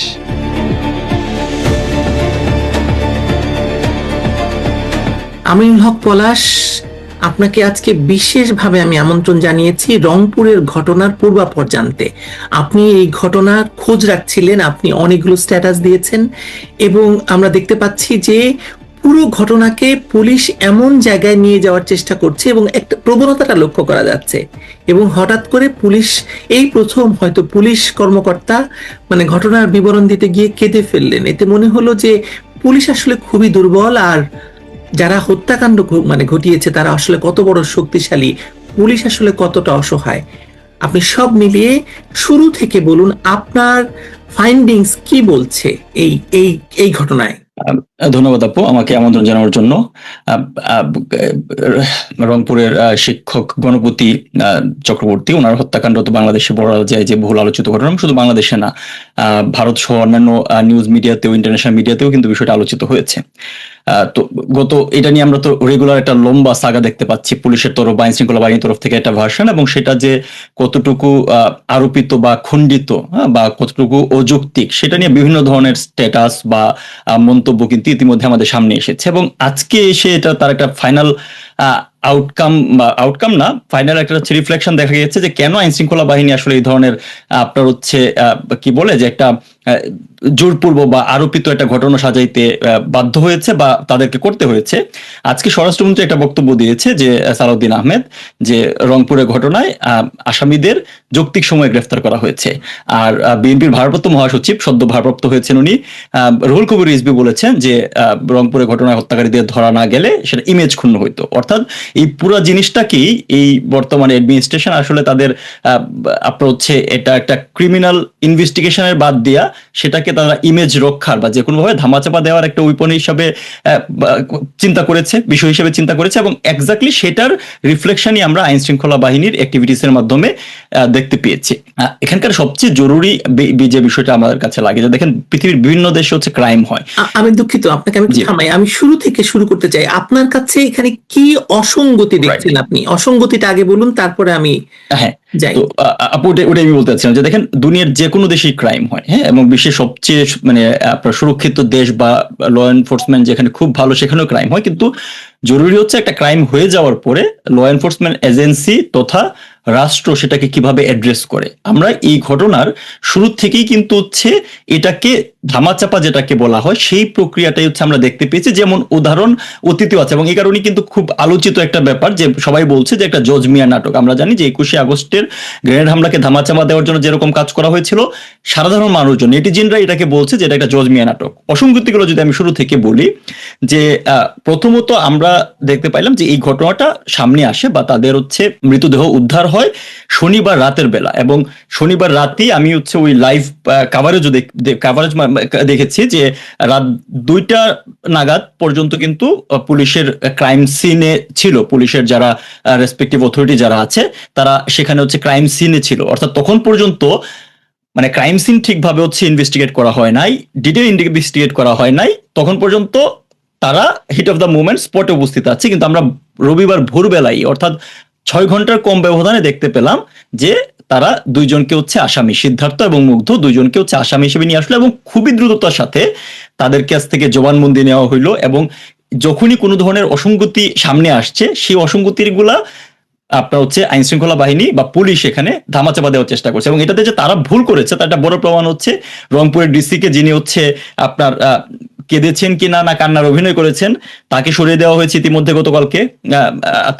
আমিনুল হক পলাশ, আপনাকে আজকে বিশেষভাবে আমি আমন্ত্রণ জানিয়েছি রংপুরের ঘটনার পূর্বাপর জানতে। আপনি এই ঘটনার খোঁজ রাখছিলেন, আপনি অনেকগুলো স্ট্যাটাস দিয়েছেন এবং আমরা দেখতে পাচ্ছি যে পুরো ঘটনাকে পুলিশ এমন জায়গায় নিয়ে যাওয়ার চেষ্টা করছে এবং একটা প্রবণতাটা লক্ষ্য করা যাচ্ছে, এবং হঠাৎ করে পুলিশ এই প্রথম হয়তো পুলিশ কর্মকর্তা মানে ঘটনার বিবরণ দিতে গিয়ে কেঁদে ফেললেন। এতে মনে হলো যে পুলিশ আসলে খুবই দুর্বল, আর যারা হত্যাকাণ্ড মানে ঘটিয়েছে তারা আসলে কত বড় শক্তিশালী, পুলিশ আসলে কতটা অসহায়। আপনি সব মিলিয়ে শুরু থেকে বলুন আপনার ফাইন্ডিংস কি বলছে এই এই এই ঘটনায়। ধন্যবাদ আপু আমাকে আমন্ত্রণ জানানোর জন্য। রংপুরের শিক্ষক গণপতি চক্রবর্তী, ওনার হত্যাকাণ্ড তো বাংলাদেশে বলা যায় যে বহুল আলোচিত ঘটনা। শুধু বাংলাদেশে না, ভারত সহ অন্যান্য নিউজ মিডিয়াতেও ইন্টারন্যাশনাল মিডিয়াতেও কিন্তু বিষয়টা আলোচিত হয়েছে। তো এটা নিয়ে আমরা তো রেগুলার একটা লম্বা সাগা দেখতে পাচ্ছি পুলিশের তরফ বা আইন শৃঙ্খলা বাহিনীর তরফ থেকে একটা ভার্সন, এবং সেটা যে কতটুকু আরোপিত বা খণ্ডিত বা কতটুকু অযৌক্তিক সেটা নিয়ে বিভিন্ন ধরনের স্ট্যাটাস বা মন্তব্য কিন্তু ইতিমধ্যে আমাদের সামনে এসেছে, এবং আজকে এসে এটা তার একটা ফাইনাল আউটকাম না, ফাইনাল একটা হচ্ছে রিফ্লেকশন দেখা গেছে যে কেন আইন শৃঙ্খলা বাহিনী আসলে এই ধরনের আপনার হচ্ছে কি বলে যে একটা জোরপূর্ব বা আরোপিত একটা ঘটনা সাজাইতে বাধ্য হয়েছে বা তাদেরকে করতে হয়েছে। আজকে স্বরাষ্ট্রমন্ত্রী একটা বক্তব্য দিয়েছে যে সালাউদ্দিন আহমেদ, যে রংপুরের ঘটনায় আসামিদের যৌক্তিক সময়ে গ্রেফতার করা হয়েছে। আর বিএনপির ভারপ্রাপ্ত মহাসচিব সদ্য ভারপ্রাপ্ত হয়েছেন উনি রুহুল কবির রিজভী বলেছেন যে রংপুরের ঘটনায় হত্যাকারীদের ধরা না গেলে সেটা ইমেজ ক্ষুণ্ণ হইতো। অর্থাৎ এই পুরো জিনিসটাকেই এই বর্তমানে অ্যাডমিনিস্ট্রেশন আসলে তাদের আপনার হচ্ছে এটা একটা ক্রিমিনাল ইনভেস্টিগেশনের বাদ দিয়া সেটাকে তারা ইমেজ রক্ষার বা যে কোনো ভাবে ধামাচাপা দেওয়ার একটা উইপন হিসাবে চিন্তা করেছে, বিষয় হিসেবে চিন্তা করেছে, এবং এক্স্যাক্টলি সেটার রিফ্লেকশনই আমরা আইন শৃঙ্খলা বাহিনীর অ্যাক্টিভিটিসের মাধ্যমে দেখতে পেয়েছি। এখানকার সবচেয়ে জরুরি যে বিষয়টা আমাদের কাছে লাগে যে দেখেন পৃথিবীর বিভিন্ন দেশে হচ্ছে ক্রাইম হয়। আমি দুঃখিত, আপনাকে আমি থামাই, আমি শুরু থেকে শুরু করতে চাই। আপনার কাছে এখানে কি অসঙ্গতি দেখছেন আপনি? অসঙ্গতিটা আগে বলুন, তারপরে আমি আপু ওটাই আমি বলতে চাচ্ছিলাম যে দেখেন দুনিয়ার যে কোনো দেশেই ক্রাইম হয়, হ্যাঁ, এবং বিশ্বের সবচেয়ে মানে আপনার সুরক্ষিত দেশ বা ল এনফোর্সমেন্ট যেখানে খুব ভালো সেখানেও ক্রাইম হয়, কিন্তু জরুরি হচ্ছে একটা ক্রাইম হয়ে যাওয়ার পরে ল এনফোর্সমেন্ট এজেন্সি তথা রাষ্ট্র সেটাকে কিভাবে অ্যাড্রেস করে। আমরা এই ঘটনার শুরু থেকেই কিন্তু হচ্ছে এটাকে ধামাচাপা যেটাকে বলা হয় সেই প্রক্রিয়াটাই হচ্ছে আমরা দেখতে পেয়েছি। যেমন উদাহরণ অতীতেও আছে, এবং এই কারণে কিন্তু খুব আলোচিত একটা ব্যাপার যে সবাই বলছে যে একটা জজ মিয়া নাটক। আমরা জানি যে 21শে আগস্টের গ্রেনেড হামলাকে ধামাচাপা দেওয়ার জন্য যেরকম কাজ করা হয়েছিল, সাধারণ মানুষজন নেটিজেনরা এটাকে বলছে যে এটা একটা জজ মিয়া নাটক। অসঙ্গতিগুলো যদি আমি শুরু থেকে বলি যে প্রথমত আমরা দেখতে পাইলাম যে এই ঘটনাটা সামনে আসে বা তাদের হচ্ছে মৃতদেহ উদ্ধার হয় শনিবার রাতের বেলা, এবং শনিবার রাতেই আমি হচ্ছে ওই লাইভ কাভারেজ দেখেছি যে রাত 2টা নাগাদ পর্যন্ত কিন্তু পুলিশের ক্রাইম সিনে ছিল, পুলিশের যারা রেসপেক্টিভ অথরিটি যারা আছে তারা সেখানে হচ্ছে ক্রাইম সিনে ছিল। অর্থাৎ তখন পর্যন্ত মানে ক্রাইম সিন ঠিকভাবে হচ্ছে ইনভেস্টিগেট করা হয় নাই, ডিটেল ইনভেস্টিগেট করা হয় নাই, তখন পর্যন্ত তারা হিট অফ দ্য মোমেন্ট স্পটে উপস্থিত আছে। কিন্তু আমরা রবিবার ভোরবেলায় অর্থাৎ 6 ঘন্টার কম ব্যবধানে দেখতে পেলাম যে তারা দুইজনকে হচ্ছে আসামি, সিদ্ধার্থ এবং মুগ্ধ দুইজনকে হচ্ছে আসামি হিসেবে নিয়ে আসলো, এবং খুবই দ্রুততার সাথে তাদের কাছ থেকে জবানবন্দি নেওয়া হইলো। এবং যখনই কোনো ধরনের অসঙ্গতি সামনে আসছে সেই অসঙ্গতির গুলা আপনার হচ্ছে আইন শৃঙ্খলা বাহিনী বা পুলিশ এখানে ধামাচাপা দেওয়ার চেষ্টা করছে, এবং এটাতে যে তারা ভুল করেছে তার একটা বড় প্রমাণ হচ্ছে রংপুরের ডিসিকে যিনি হচ্ছে আপনার কেঁদেছেন কিনা না কান্নার অভিনয় করেছেন তাকে সরিয়ে দেওয়া হয়েছে ইতিমধ্যে গতকালকে।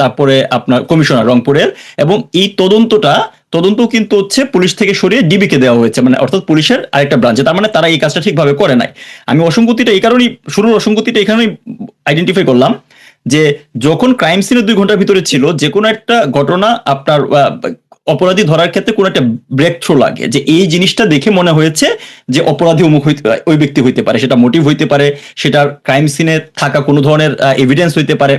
তারপরে আপনার কমিশনার রংপুরের, এবং এই তদন্ত কিন্তু হচ্ছে পুলিশ থেকে সরিয়ে ডিবিকে দেওয়া হয়েছে, মানে অর্থাৎ পুলিশের আরেকটা ব্রাঞ্চে। তার মানে তারা এই কাজটা ঠিকভাবে করে নাই। আমি অসঙ্গতিটা এই কারণেই আইডেন্টিফাই করলাম যে যখন ক্রাইম সিনে 2 ঘন্টার ভিতরে ছিল যে কোনো একটা ঘটনা আপনার অপরাধী ধরার ক্ষেত্রে কোনো একটা ব্রেক থ্রু লাগে, যে এই জিনিসটা দেখে মনে হয়েছে যে অপরাধী ওই ব্যক্তি হইতে পারে, সেটা মোটিভ হইতে পারে, সেটার ক্রাইম সিনে থাকা কোনো ধরনের এভিডেন্স হইতে পারে।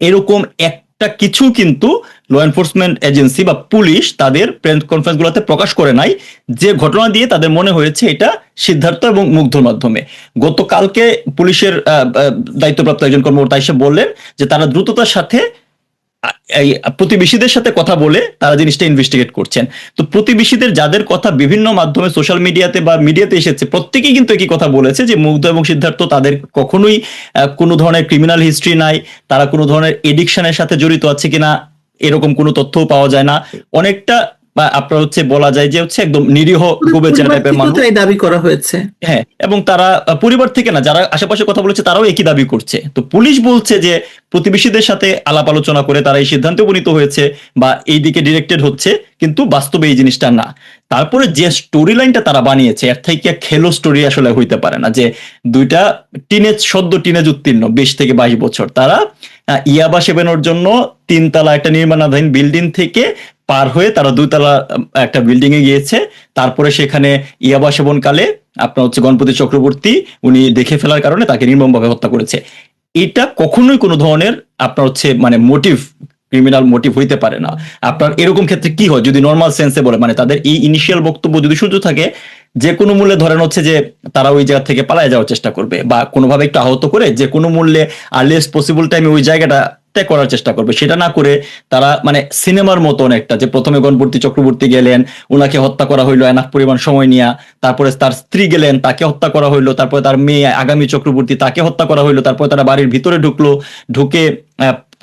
এরকম একটা কিছু কিন্তু ল এনফোর্সমেন্ট এজেন্সি বা পুলিশ তাদের প্রেস কনফারেন্স গুলোতে প্রকাশ করে নাই, যে ঘটনা দিয়ে তাদের মনে হয়েছে এটা সিদ্ধার্থ এবং মুগ্ধর মাধ্যমে। গতকালকে পুলিশের দায়িত্বপ্রাপ্ত একজন কর্মকর্তা এসে বললেন যে তারা দ্রুততার সাথে প্রতিবেশীদের সাথে কথা বলে তারা জিনিসটা ইনভেস্টিগেট করছেন। তো প্রতিবেশীদের যাদের কথা বিভিন্ন মাধ্যমে সোশ্যাল মিডিয়াতে বা মিডিয়াতে এসেছে প্রত্যেকেই কিন্তু একই কথা বলেছে যে মুগ্ধ এবং সিদ্ধার্থ তাদের কখনোই কোনো ধরনের ক্রিমিনাল হিস্ট্রি নাই, তারা কোনো ধরনের এডিকশনের সাথে জড়িত আছে কিনা এরকম কোনো তথ্যও পাওয়া যায় না। অনেকটা বা আপনার হচ্ছে বলা যায় যে হচ্ছে একদম নিরীহ গোবেচারা টাইপের মানুষ দাবি করা হয়েছে। হ্যাঁ, এবং তারা পরিবার থেকে না, যারা আশেপাশে কথা বলেছে তারাও একই দাবি করছে। তো পুলিশ বলছে যে প্রতিবেশীদের সাথে আলাপ আলোচনা করে তারা এই সিদ্ধান্তে উপনীত হয়েছে বা এই দিকে ডিরেক্টেড হচ্ছে, কিন্তু বাস্তবে এই জিনিসটা না। তারপরে যে স্টোরি লাইনটা তারা বানিয়েছে এর থেকে খেলো স্টোরি আসলে হইতে পারে না, যে দুইটা সদ্য টিনেজ উত্তীর্ণ 20 থেকে 22 বছর, তারা ইয়াবা সেবনের জন্য 3 তলা একটা নির্মাণাধীন বিল্ডিং থেকে পার হয়ে তারা 2 তলা একটা বিল্ডিং এ গিয়েছে। তারপরে সেখানে ইয়াবা সেবনকালে আপনার হচ্ছে গণপতি চক্রবর্তী উনি দেখে ফেলার কারণে তাকে নির্মমভাবে হত্যা করেছে। এটা কখনোই কোনো ধরনের আপনার হচ্ছে মানে মোটিভ, ক্রিমিনাল মোটিভ হইতে পারে না। আপনার এরকম ক্ষেত্রে কি হয় যদি নর্মাল সেন্সে বলে, মানে তাদের এই ইনিশিয়াল বক্তব্য যদি শুনতে থাকে যে কোনো মূল্যে ধরেন হচ্ছে যে তারা ওই জায়গা থেকে পালায় যাওয়ার চেষ্টা করবে বা কোনোভাবে একটু আহত করে যে কোনো মূল্যে আর্লিয়েস্ট পসিবল টাইমে ওই জায়গাটা ত্যাগ করার চেষ্টা করবে, সেটা না করে তারা মানে সিনেমার মতো অনেকটা, যে প্রথমে গণপতি চক্রবর্তী গেলেন, ওনাকে হত্যা করা হইলো এনাফ পরিমাণ সময় নিয়ে, তারপরে তার স্ত্রী গেলেন, তাকে হত্যা করা হইলো, তারপরে তার মেয়ে আগামী চক্রবর্তী তাকে হত্যা করা হইলো, তারপরে তারা বাড়ির ভিতরে ঢুকে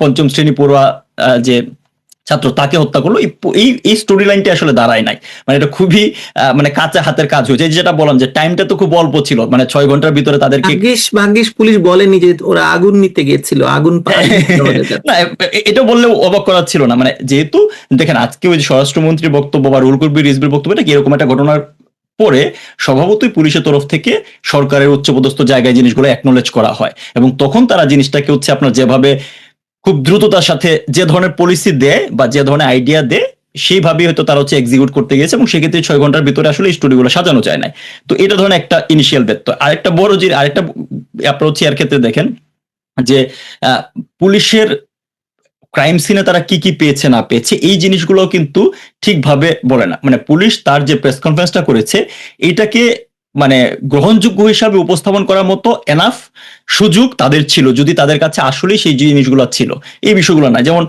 5ম শ্রেণী পড়ুয়া যে ছাত্র তাকে হত্যা করলো। এই স্টোরি লাইনটা আসলে দাঁড়ায় নাই, মানে এটা খুবই মানে কাঁচা হাতের কাজ হয়েছে। যেটা বললাম যে টাইমটা তো খুব অল্প ছিল, মানে 6 ঘন্টার ভিতরে তাদেরকে ভাগ্যিস পুলিশ বলেনি যে ওরা আগুন নিতে গিয়েছিল, আগুন না, এটা বললেও অবাক করার ছিল না। মানে যেহেতু দেখেন আজকে ওই স্বরাষ্ট্রমন্ত্রীর বক্তব্য বা রুহুল কবির রিজভির বক্তব্য, এটা এরকম একটা ঘটনার পরে স্বভাবতই পুলিশের তরফ থেকে সরকারের উচ্চপদস্থ জায়গায় জিনিসগুলো অ্যাকনোলেজ করা হয়, এবং তখন তারা জিনিসটাকে হচ্ছে আপনার যেভাবে খুব দ্রুততার সাথে যে ধরনের পলিসি দেয় বা যে ধরনের আইডিয়া দেয় সেইভাবেই হয়তো তারা হচ্ছে এক্সিকিউট করতে গেছে, এবং সেক্ষেত্রে 6 ঘন্টার ভিতরে আসলে এই স্টোরিগুলো সাজানো যায় না। তো এটা ধরনের একটা ইনিশিয়াল ব্যর্থ। আরেকটা বড় যে আরেকটা আপনার হচ্ছে এর ক্ষেত্রে দেখেন যে পুলিশের ক্রাইম সিনে তারা কি কি পেয়েছে না পেয়েছে এই জিনিসগুলো কিন্তু ঠিকভাবে বলে না। মানে পুলিশ তার যে প্রেস কনফারেন্সটা করেছে এইটাকে মানে গ্রহণযোগ্য হিসাবে উপস্থাপন করার মতো এনাফ সুযোগ তাদের ছিল, যদি তাদের কাছে আসলে সেই জিনিসগুলো ছিল। এই বিষয়গুলো না, যেমন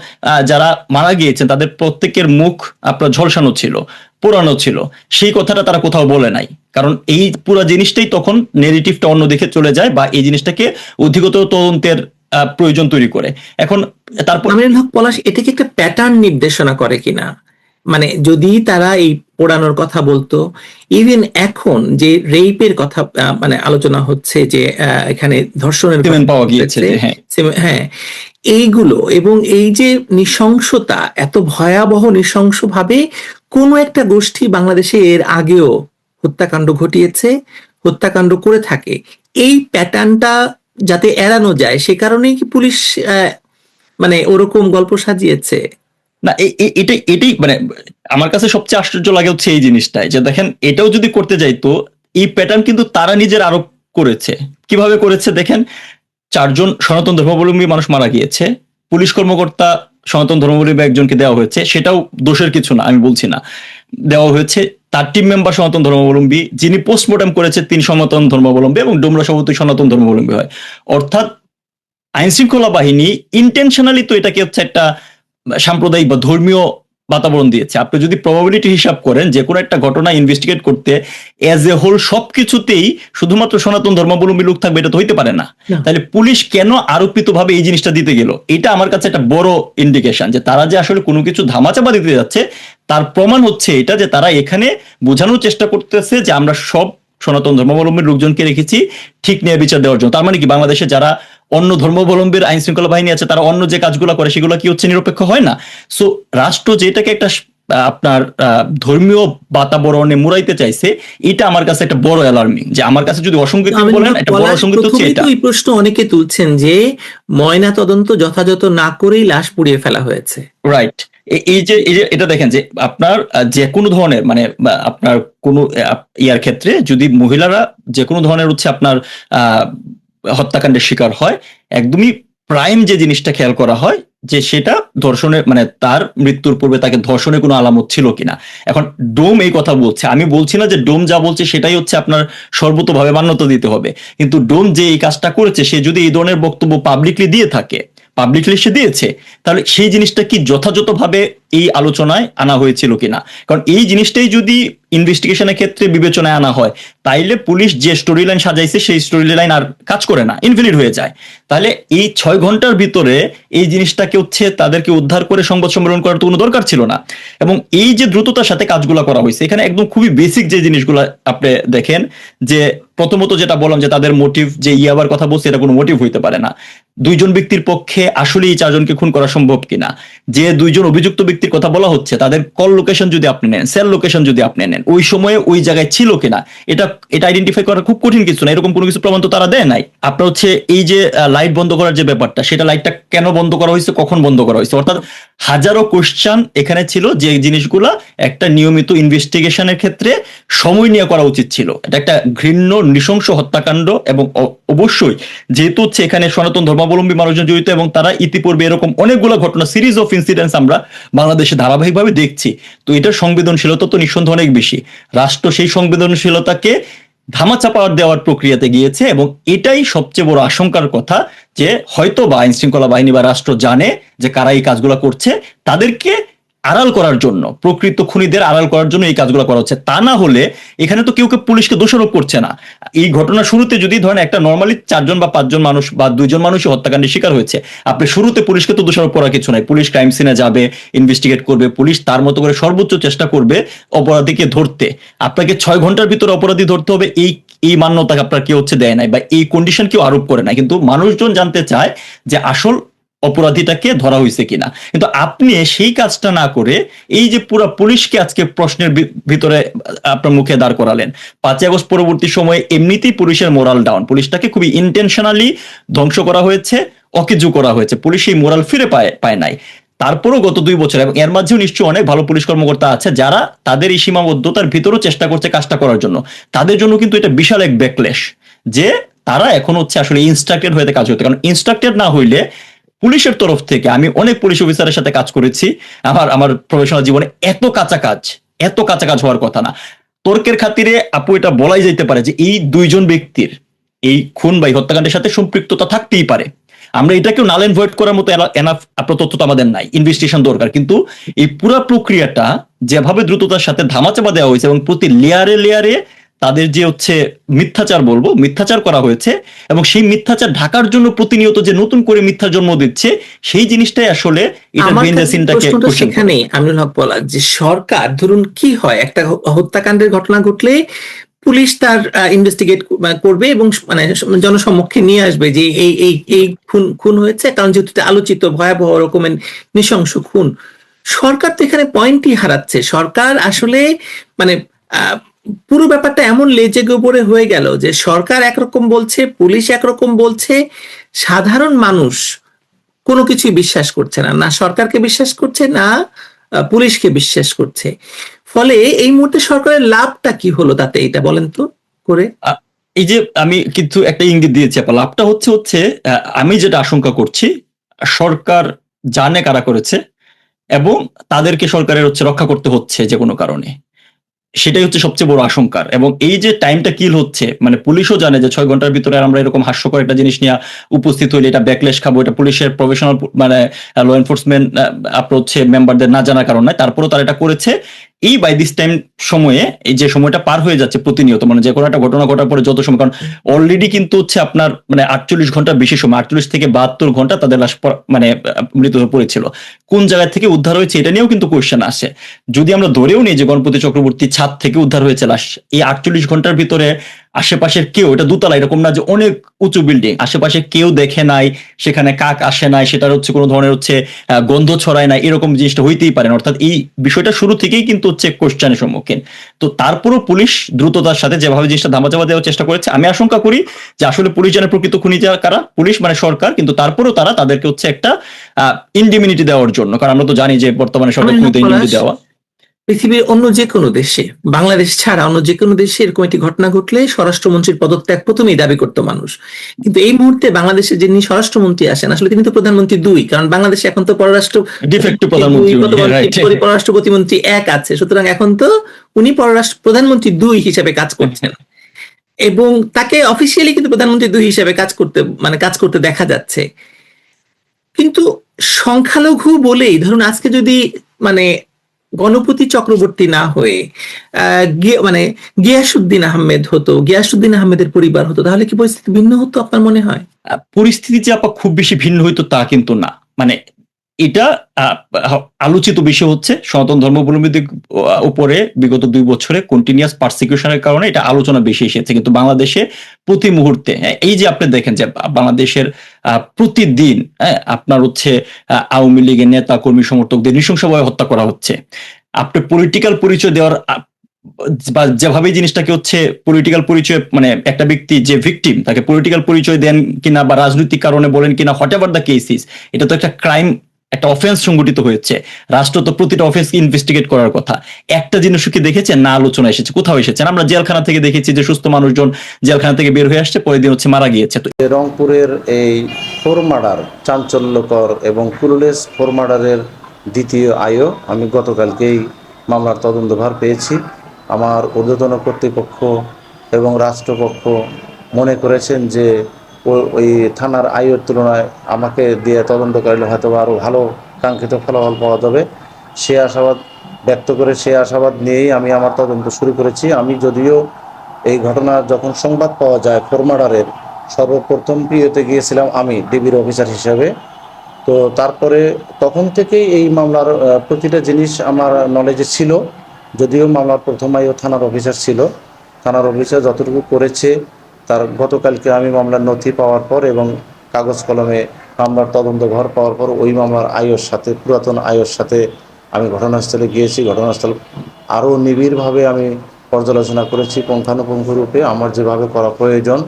যারা মারা গিয়েছেন তাদের প্রত্যেকের মুখ আপনার ঝলসানো ছিল, পোড়ানো ছিল, সেই কথাটা তারা কোথাও বলে নাই, কারণ এই পুরো জিনিসটাই তখন নেগেটিভটা অন্য দিকে চলে যায় বা এই জিনিসটাকে অধিকতর তদন্তের প্রয়োজন তৈরি করে। এখন তারপর আমিনুল হক পলাশ, এটা কি একটা প্যাটার্ন নির্দেশনা করে কিনা? মানে যদি তারা এই পোড়ানোর কথা বলতো, ইভেন এখন যে রেপের কথা মানে আলোচনা হচ্ছে, যে এখানে ধর্ষণের পাওয়া গিয়েছে, হ্যাঁ, এইগুলো এবং এই যে নৃশংসতা, এত ভয়াবহ নৃশংসভাবে কোনো একটা গোষ্ঠী বাংলাদেশে এর আগেও হত্যাকাণ্ড ঘটিয়েছে, হত্যাকাণ্ড করে থাকে, এই প্যাটার্নটা যাতে এড়ানো যায় সে কারণেই কি পুলিশ মানে ওরকম গল্প সাজিয়েছে? না, এটাই মানে আমার কাছে সবচেয়ে আশ্চর্য লাগে হচ্ছে এই জিনিসটাই, যে দেখেন এটাও যদি করতে যাইতো, এই প্যাটার্ন কিন্তু তারা নিজের আরোপ করেছে। কিভাবে করেছে দেখেন, 4 জন সনাতন ধর্মাবলম্বী মানুষ মারা গিয়েছে, পুলিশ কর্মকর্তা সনাতন ধর্মাবলম্বী একজনকে দেওয়া হয়েছে, সেটাও দোষের কিছু না, আমি বলছি না, দেওয়া হয়েছে। তার টিম মেম্বার সনাতন ধর্মাবলম্বী, যিনি পোস্টমর্টম করেছে তিনি সনাতন ধর্মাবলম্বী, এবং ডোমরা সভাপতি সনাতন ধর্মাবলম্বী হয়। অর্থাৎ আইন শৃঙ্খলা বাহিনী ইন্টেনশনালি তো এটাকে হচ্ছে একটা সাম্প্রদায়িক বা ধর্মীয় বাতাবরণ দিয়েছে। আপনি যদি প্রবাবিলিটি হিসাব করেন যে কোনো একটা ঘটনা ইনভেস্টিগেট করতে এজ এ হোল সবকিছুতেই শুধুমাত্র সনাতন ধর্মাবলম্বী লোক থাকবে, এটা তো হইতে পারে না। তাহলে পুলিশ কেন আরোপিত ভাবে এই জিনিসটা দিতে গেল? এটা আমার কাছে একটা বড় ইন্ডিকেশন যে তারা যে আসলে কোনো কিছু ধামাচাপা দিতে যাচ্ছে তার প্রমাণ হচ্ছে এটা, যে তারা এখানে বোঝানোর চেষ্টা করতেছে যে আমরা সব সনাতন ধর্মাবলম্বীর লোকজনকে রেখেছি ঠিক নিয়ে বিচার দেওয়ার জন্য। তার মানে কি বাংলাদেশে যারা অন্য ধর্মাবলম্বীর আইন শৃঙ্খলা বাহিনী আছে তারা অন্য যে কাজগুলো করে সেগুলো কি হচ্ছে নিরপেক্ষ হয় না? সো রাষ্ট্র যেটাকে একটা আপনার ধর্মীয় বাতাবরণে মুড়াইতে চাইছে, এটা আমার কাছে একটা বড় অ্যালার্মিং। যে আমার কাছে যদি অসংগতি বলেন, একটা বড় অসংগতি হচ্ছে এটা। এই প্রশ্ন অনেকে তুলছেন যে ময়না তদন্ত যথাযথ না করেই লাশ পুড়িয়ে ফেলা হয়েছে, রাইট? এই যে এটা দেখেন যে আপনার যে কোনো ধরনের মানে আপনার কোনো ইয়ার ক্ষেত্রে যদি মহিলারা যে কোনো ধরনের হচ্ছে আপনার হত্যাকাণ্ডের শিকার হয়, একদমই প্রাইম যে জিনিসটা খেয়াল করা হয় যে সেটা ধর্ষণের মানে তার মৃত্যুর পূর্বে তাকে ধর্ষণের কোনো আলামত ছিল কিনা। এখন ডোম এই কথা বলছে, আমি বলছি না যে ডোম যা বলছে সেটাই হচ্ছে আপনার সর্বতোভাবে মান্যতা দিতে হবে, কিন্তু ডোম যে এই কাজটা করেছে সে যদি এই ধরনের বক্তব্য পাবলিকলি দিয়ে থাকে, পাবলিকলি সে দিয়েছে, তাহলে সেই জিনিসটা কি যথাযথভাবে এই আলোচনায় আনা হয়েছিল কিনা। কারণ এই জিনিসটাই যদি ইনভেস্টিগেশনের ক্ষেত্রে বিবেচনায় আনা হয়, তাইলে পুলিশ যে স্টোরি লাইন সাজাইছে সেই স্টোরি লাইন আর কাজ করে না, ইনভ্যালিড হয়ে যায়। তাহলে এই 6 ঘন্টার ভিতরে এই জিনিসটাকে হচ্ছে তাদেরকে উদ্ধার করে সংবাদ সম্মেলন করার তো কোনো দরকার ছিল না। এবং এই যে দ্রুততার সাথে কাজগুলো করা হয়েছে, এখানে একদম খুবই বেসিক যে জিনিসগুলো আপনি দেখেন, যে প্রথমত যেটা বললাম যে তাদের মোটিভ, যে ইয়াবার কথা বলছে এটা কোনো মোটিভ হইতে পারে না। 2 জন ব্যক্তির পক্ষে আসলে এই 4 জনকে খুন করা সম্ভব কিনা, যে 2 জন অভিযুক্ত ব্যক্তির কথা বলা হচ্ছে তাদের কল লোকেশন যদি আপনি নেন, সেল লোকেশন যদি আপনি নেন, ওই সময়ে ওই জায়গায় ছিল কিনা, এটা আইডেন্টিফাই করা খুব কঠিন কিছু না। এরকম কোনো কিছু প্রমাণ তো তারা দেয় নাই। আপনার হচ্ছে এই যে লাইট বন্ধ করার যে ব্যাপারটা, সেটা লাইটটা কেন বন্ধ করা হয়েছে, কখন বন্ধ করা হয়েছে, অর্থাৎ হাজারো কোশ্চেন এখানে ছিল যে জিনিসগুলা একটা নিয়মিত ইনভেস্টিগেশনের ক্ষেত্রে সময় নিয়ে করা উচিত ছিল। এটা একটা ঘৃণ্য নৃশংস হত্যাকাণ্ড এবং অবশ্যই যেহেতু হচ্ছে এখানে সনাতন ধর্মাবলম্বী মানুষজন জড়িত এবং তারা ইতিপূর্বে এরকম অনেকগুলো ঘটনা, সিরিজ অফ ইনসিডেন্টস আমরা বাংলাদেশে ধারাবাহিকভাবে দেখছি। তো এটার সংবেদনশীলতা তো নিঃসন্দেহে অনেক বেশি। রাষ্ট্র সেই সংবেদনশীলতাকে ধামাচাপা দেওয়ার প্রক্রিয়াতে গিয়েছে এবং এটাই সবচেয়ে বড় আশঙ্কার কথা, যে হয়তো বা আইন শৃঙ্খলা বাহিনী বা রাষ্ট্র জানে যে কারা এই কাজগুলো করছে, তাদেরকে আড়াল করার জন্য, প্রকৃত খুনিদের আড়াল করার জন্য এই কাজগুলো করা হচ্ছে। তা না হলে এখানে তো কেউ পুলিশকে দোষারোপ করছে না। এই ঘটনার শুরুতে যদি ধরেন একটা নর্মালি 4 জন বা 5 জন মানুষ বা 2 জন মানুষই হত্যাকাণ্ডের শিকার হয়েছে, আপনি শুরুতে পুলিশকে তো দোষারোপ করার কিছু নাই। পুলিশ ক্রাইম সিনে যাবে, ইনভেস্টিগেট করবে, পুলিশ তার মতো করে সর্বোচ্চ চেষ্টা করবে অপরাধীকে ধরতে। আপনাকে 6 ঘন্টার ভিতরে অপরাধী ধরতে হবে, এই মান্যতা আপনার কেউ হচ্ছে দেয় নাই বা এই কন্ডিশন কেউ আরোপ করে নাই। কিন্তু মানুষজন জানতে চায় যে আসল অপরাধীটাকে ধরা হয়েছে কিনা। কিন্তু আপনি সেই কাজটা না করে এই যে পুরো পুলিশকে আজকে প্রশ্নের ভিতরে আপনার মুখে দাঁড় করালেন। 5 আগস্ট পরবর্তী সময়ে এমনিতেই পুলিশের মোরাল ডাউন, পুলিশটাকে খুবই ইন্টেনশনালি ধ্বংস করা হয়েছে, অকেজু করা হয়েছে, পুলিশ এই মোরাল ফিরে পায় নাই। তারপরও গত 2 বছর এবং এর মাঝেও নিশ্চয়ই অনেক ভালো পুলিশ কর্মকর্তা আছে যারা তাদের এই সীমাবদ্ধতার ভিতরেও চেষ্টা করছে কাজটা করার জন্য। তাদের জন্য কিন্তু এটা বিশাল এক ব্যাকলেশ, যে তারা এখন হচ্ছে আসলে ইনস্ট্রাক্টেড হয়ে কাজ করতে। কারণ ইনস্ট্রাক্টেড না হইলে পুলিশের তরফ থেকে, আমি অনেক পুলিশ অফিসারের সাথে কাজ করেছি আমার প্রফেশনাল জীবনে, এত কাঁচা কাজ হওয়ার কথা না। তর্কের খাতিরে আপু এটা বলাই যেতে পারে যে এই 2 জন ব্যক্তির এই খুন বা হত্যাকাণ্ডের সাথে সম্পৃক্ততা থাকতেই পারে। আমরা এটাকেও নাল এন্ড ভয়েড করার মতো এনাফ তথ্য তো আমাদের নাই, ইনভেস্টিগেশন দরকার। কিন্তু এই পুরো প্রক্রিয়াটা যেভাবে দ্রুততার সাথে ধামাচাপা দেওয়া হয়েছে এবং প্রতি লেয়ারে তাদের যে হচ্ছে মিথ্যাচার করা হয়েছে এবং সেই মিথ্যাচার ঢাকার জন্য প্রতিনিয়ত যে নতুন করে মিথ্যা জন্ম দিচ্ছে, সেই জিনিসটাই আসলে এটা ভেঞ্জাসিনটাকে সেখানে আমিনুল হক বলা যে সরকার, ধরুন কি হয়, একটা হত্যাকাণ্ডের ঘটনা ঘটলে পুলিশ তার ইনভেস্টিগেট করবে এবং মানে জনসমক্ষে নিয়ে আসবে যে এই খুন হয়েছে, কারণ যেহেতু আলোচিত ভয়াবহ রকমের নৃশংস খুন। সরকার তো এখানে পয়েন্টই হারাচ্ছে। সরকার আসলে মানে পুরো ব্যাপারটা এমন লেজে গোবরে হয়ে গেল যে সরকার একরকম বলছে, পুলিশ একরকম বলছে, সাধারণ মানুষ কোনো কিছুই বিশ্বাস করছে না সরকারকে বিশ্বাস করছে, না পুলিশকে বিশ্বাস করছে। ফলে এই মুহূর্তে সরকারের লাভটা কি হলো তাতে, এটা বলেন তো করে। এই যে আমি কিন্তু একটা ইঙ্গিত দিয়েছি, লাভটা হচ্ছে আমি যেটা আশঙ্কা করছি, সরকার জানে কারা করেছে এবং তাদেরকে সরকারের রক্ষা করতে হচ্ছে যে কোনো কারণে, সেটাই হচ্ছে সবচেয়ে বড় আশঙ্কার। এবং এই যে টাইমটা কিল হচ্ছে, মানে পুলিশও জানে যে 6 ঘন্টার ভিতরে আমরা এরকম হাস্যকর একটা জিনিস নিয়ে উপস্থিত হইলে এটা ব্যাকলেশ খাবো, এটা পুলিশের প্রফেশনাল মানে ল এনফোর্সমেন্ট হচ্ছে মেম্বারদের না জানার কারণ নাই, তারপরেও তারা এটা করেছে। এই বাই দিস টাইম সময়ে, এই যে সময়টা পার হয়ে যাচ্ছে প্রতিনিয়ত, মানে যে কোনো একটা ঘটনা ঘটার পরে যত সময়, কারণ অলরেডি কিন্তু হচ্ছে আপনার মানে 48 ঘন্টার বেশি সময়, 48 থেকে 72 ঘন্টা তাদের লাশ মানে মৃত হয়ে পড়েছিল। কোন জায়গা থেকে উদ্ধার হয়েছে এটা নিয়েও কিন্তু কোয়েশ্চেন আসে। যদি আমরা ধরেও নিই যে গণপতি চক্রবর্তী ছাদ থেকে উদ্ধার হয়েছে লাশ, এই 48 ঘন্টার ভিতরে আশেপাশের কেউ, এটা দোতলা এরকম না যে অনেক উঁচু বিল্ডিং, আশেপাশে কেউ দেখে নাই, সেখানে কাক আসে নাই, সেটার হচ্ছে কোনো ধরনের গন্ধ ছড়ায় নাই, এরকম জিনিসটা হইতেই পারে না। অর্থাৎ এই বিষয়টা শুরু থেকেই কিন্তু কোশ্চেনের সম্মুখীন। তো তারপরও পুলিশ দ্রুততার সাথে যেভাবে জিনিসটা ধামাচাপা দেওয়ার চেষ্টা করেছে, আমি আশঙ্কা করি যে আসলে পুলিশ জানে প্রকৃত খুনি কারা, পুলিশ মানে সরকার, কিন্তু তারপরও তারা তাদেরকে একটা ইনডিমিনিটি দেওয়ার জন্য, কারণ আমরা তো জানি যে বর্তমানে সরকার খুনিতে ইনডিমিনিটি দেওয়া। পৃথিবীর অন্য যে কোনো দেশে, বাংলাদেশ ছাড়া অন্য যে কোনো দেশে এরকম একটি ঘটনা ঘটলে স্বরাষ্ট্রমন্ত্রীর পদত্যাগ প্রথমেই দাবি করতো মানুষ। কিন্তু এই মুহূর্তে বাংলাদেশে যিনি স্বরাষ্ট্রমন্ত্রী আসেন, আসলে তিনি তো প্রধানমন্ত্রী 2, কারণ বাংলাদেশে এখন তো পররাষ্ট্র প্রতিমন্ত্রী 1 আছে। সুতরাং এখন তো উনি প্রধানমন্ত্রী 2 হিসেবে কাজ করছেন এবং তাকে অফিসিয়ালি কিন্তু প্রধানমন্ত্রী 2 হিসেবে কাজ করতে দেখা যাচ্ছে। কিন্তু সংখ্যালঘু বলেই ধরুন আজকে যদি মানে গণপতি চক্রবর্তী না হয়ে মানে গিয়াসউদ্দিন আহমেদ হতো, গিয়াসউদ্দিন আহমেদের পরিবার হতো, তাহলে কি পরিস্থিতি ভিন্ন হতো আপনার মনে হয়? পরিস্থিতি যে আপা খুব বেশি ভিন্ন হইতো তা কিন্তু না। মানে এটা আলোচিত বিষয় হচ্ছে সনাতন ধর্মাবলম্বীদের উপরে বিগত 2 বছরে কন্টিনিউয়াস পারসিকিউশনের কারণে এটা আলোচনা বেশি এসেছে, কিন্তু বাংলাদেশে প্রতি মুহূর্তে এই যে আপনি দেখেন যে বাংলাদেশের প্রতিদিন আপনার হচ্ছে আওয়ামী লীগের নেতা কর্মী সমর্থকদের নৃশংসভাবে হত্যা করা হচ্ছে। আপনি পলিটিক্যাল পরিচয় দেওয়ার বা যেভাবে জিনিসটাকে হচ্ছে পলিটিক্যাল পরিচয়, মানে একটা ব্যক্তি যে ভিকটিম তাকে পলিটিক্যাল পরিচয় দেন কিনা বা রাজনৈতিক কারণে বলেন কিনা, what ever the case is, এটা তো একটা ক্রাইম, একটা অফেন্স সংগঠিত হয়েছে। রাষ্ট্র তো প্রতিটা অফেন্সকে ইনভেস্টিগেট করার কথা। একটা জিনিস কি দেখেছেন না আলোচনা এসেছে, কোথাও এসেছেন? আমরা জেলখানা থেকে দেখেছি যে সুস্থ মানুষজন জেলখানা থেকে বের হয়ে আসছে, পরের দিন হচ্ছে মারা গিয়েছে। তো রংপুরের এই 4 মার্ডার, চাঞ্চল্যকর এবং ক্লুলেস 4 মার্ডারের দ্বিতীয় আয়ও আমি গতকালকেই মামলার তদন্তভার পেয়েছি। আমার ঊর্ধ্বতন কর্তৃপক্ষ এবং রাষ্ট্রপক্ষ মনে করেছেন যে ওই থানার আয়ের তুলনায় আমাকে দিয়ে তদন্ত করলে হয়তো আরও ভালো কাঙ্ক্ষিত ফলাফল পাওয়া যাবে, সে আশাবাদ ব্যক্ত করে সে আশাবাদ নিয়েই আমি আমার তদন্ত শুরু করেছি। আমি যদিও এই ঘটনা যখন সংবাদ পাওয়া যায় 4 মার্ডারের, সর্বপ্রথম পিওতে গিয়েছিলাম আমি ডিবির অফিসার হিসাবে। তো তারপরে তখন থেকেই এই মামলার প্রতিটা জিনিস আমার নলেজে ছিল। যদিও মামলার প্রথম আইও থানার অফিসার ছিল, থানার অফিসার যতটুকু করেছে তার গতকালকে আমি মামলার নথি পাওয়ার পর এবং কাগজ কলমে মামলার তদন্ত ঘর পাওয়ার পর ওই মামলার আয়ের সাথে, পুরাতন আয়ের সাথে আমি ঘটনাস্থলে গিয়েছি। ঘটনাস্থল আরও নিবিড়ভাবে আমি পর্যালোচনা করেছি, পুঙ্খানুপুঙ্খ রূপে আমার যেভাবে করা প্রয়োজন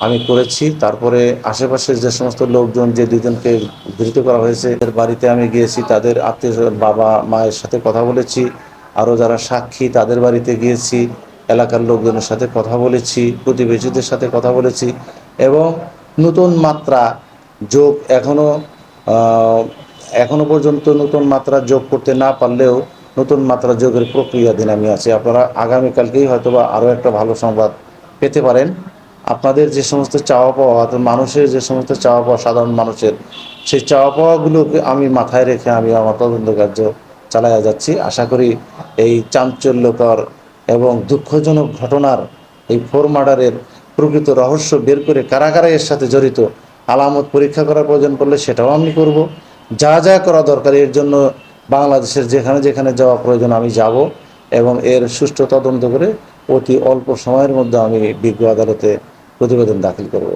আমি করেছি। তারপরে আশেপাশের যে সমস্ত লোকজন, যে 2 জনকে ধৃত করা হয়েছে এদের বাড়িতে আমি গিয়েছি, তাদের আত্মীয় বাবা মায়ের সাথে কথা বলেছি, আরও যারা সাক্ষী তাদের বাড়িতে গিয়েছি, এলাকার লোকজনের সাথে কথা বলেছি, প্রতিবেশীদের সাথে কথা বলেছি এবং নতুন মাত্রা যোগ এখনো পর্যন্ত নতুন মাত্রা যোগ করতে না পারলেও নতুন মাত্রা যোগের প্রক্রিয়াধীন আমি আছি। আপনারা আগামীকালকেই হয়তোবা আরও একটা ভালো সংবাদ পেতে পারেন। আপনাদের যে সমস্ত চাওয়া পাওয়া, মানুষের যে সমস্ত চাওয়া পাওয়া, সাধারণ মানুষের সেই চাওয়া পাওয়াগুলোকে আমি মাথায় রেখে আমি আমার তদন্ত কার্য চালাইয়া যাচ্ছি। আশা করি এই চাঞ্চল্যকর এবং দুঃখজনক ঘটনার এই 4 মার্ডারের প্রকৃত রহস্য বের করে কারা কারা এর সাথে জড়িত আলামত পরীক্ষা করার প্রয়োজন পড়লে সেটাও আমি করব। যা যা করা দরকার এর জন্য বাংলাদেশের যেখানে যেখানে যাওয়া প্রয়োজন আমি যাব এবং এর সুষ্ঠু তদন্ত করে অতি অল্প সময়ের মধ্যে আমি বিজ্ঞ আদালতে প্রতিবেদন দাখিল করব।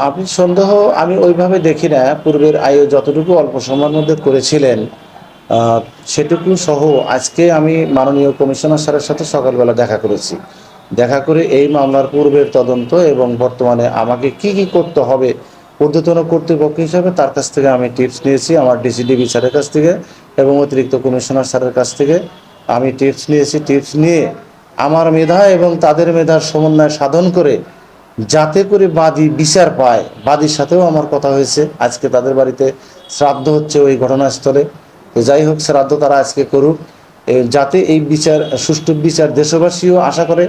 আপনি সন্দেহ আমি ওইভাবে দেখি না। পূর্বের আয়ু যতটুকু অল্প সময়ের মধ্যে করেছিলেন সেটুকু সহ আজকে আমি মাননীয় কমিশনার স্যারের সাথে সকালবেলা দেখা করেছি। দেখা করে এই মামলার পূর্বের তদন্ত এবং বর্তমানে আমাকে কি কি করতে হবে ঊর্ধ্বতন কর্তৃপক্ষ হিসাবে তার কাছ থেকে আমি টিপস নিয়েছি, আমার ডিসিডিবি স্যারের কাছ থেকে এবং অতিরিক্ত কমিশনার স্যারের কাছ থেকে আমি টিপস নিয়েছি। টিপস নিয়ে আমার মেধা এবং তাদের মেধার সমন্বয় সাধন করে যাতে করে বাদী বিচার পায়, বাদীর সাথেও আমার কথা হয়েছে। আজকে তাদের বাড়িতে শ্রাদ্ধ হচ্ছে ওই ঘটনাস্থলে, তো যাই হোক শ্রাদ্ধ তারা আজকে করুক, যাতে এই বিচার, সুষ্ঠু বিচার দেশবাসীও আশা করে,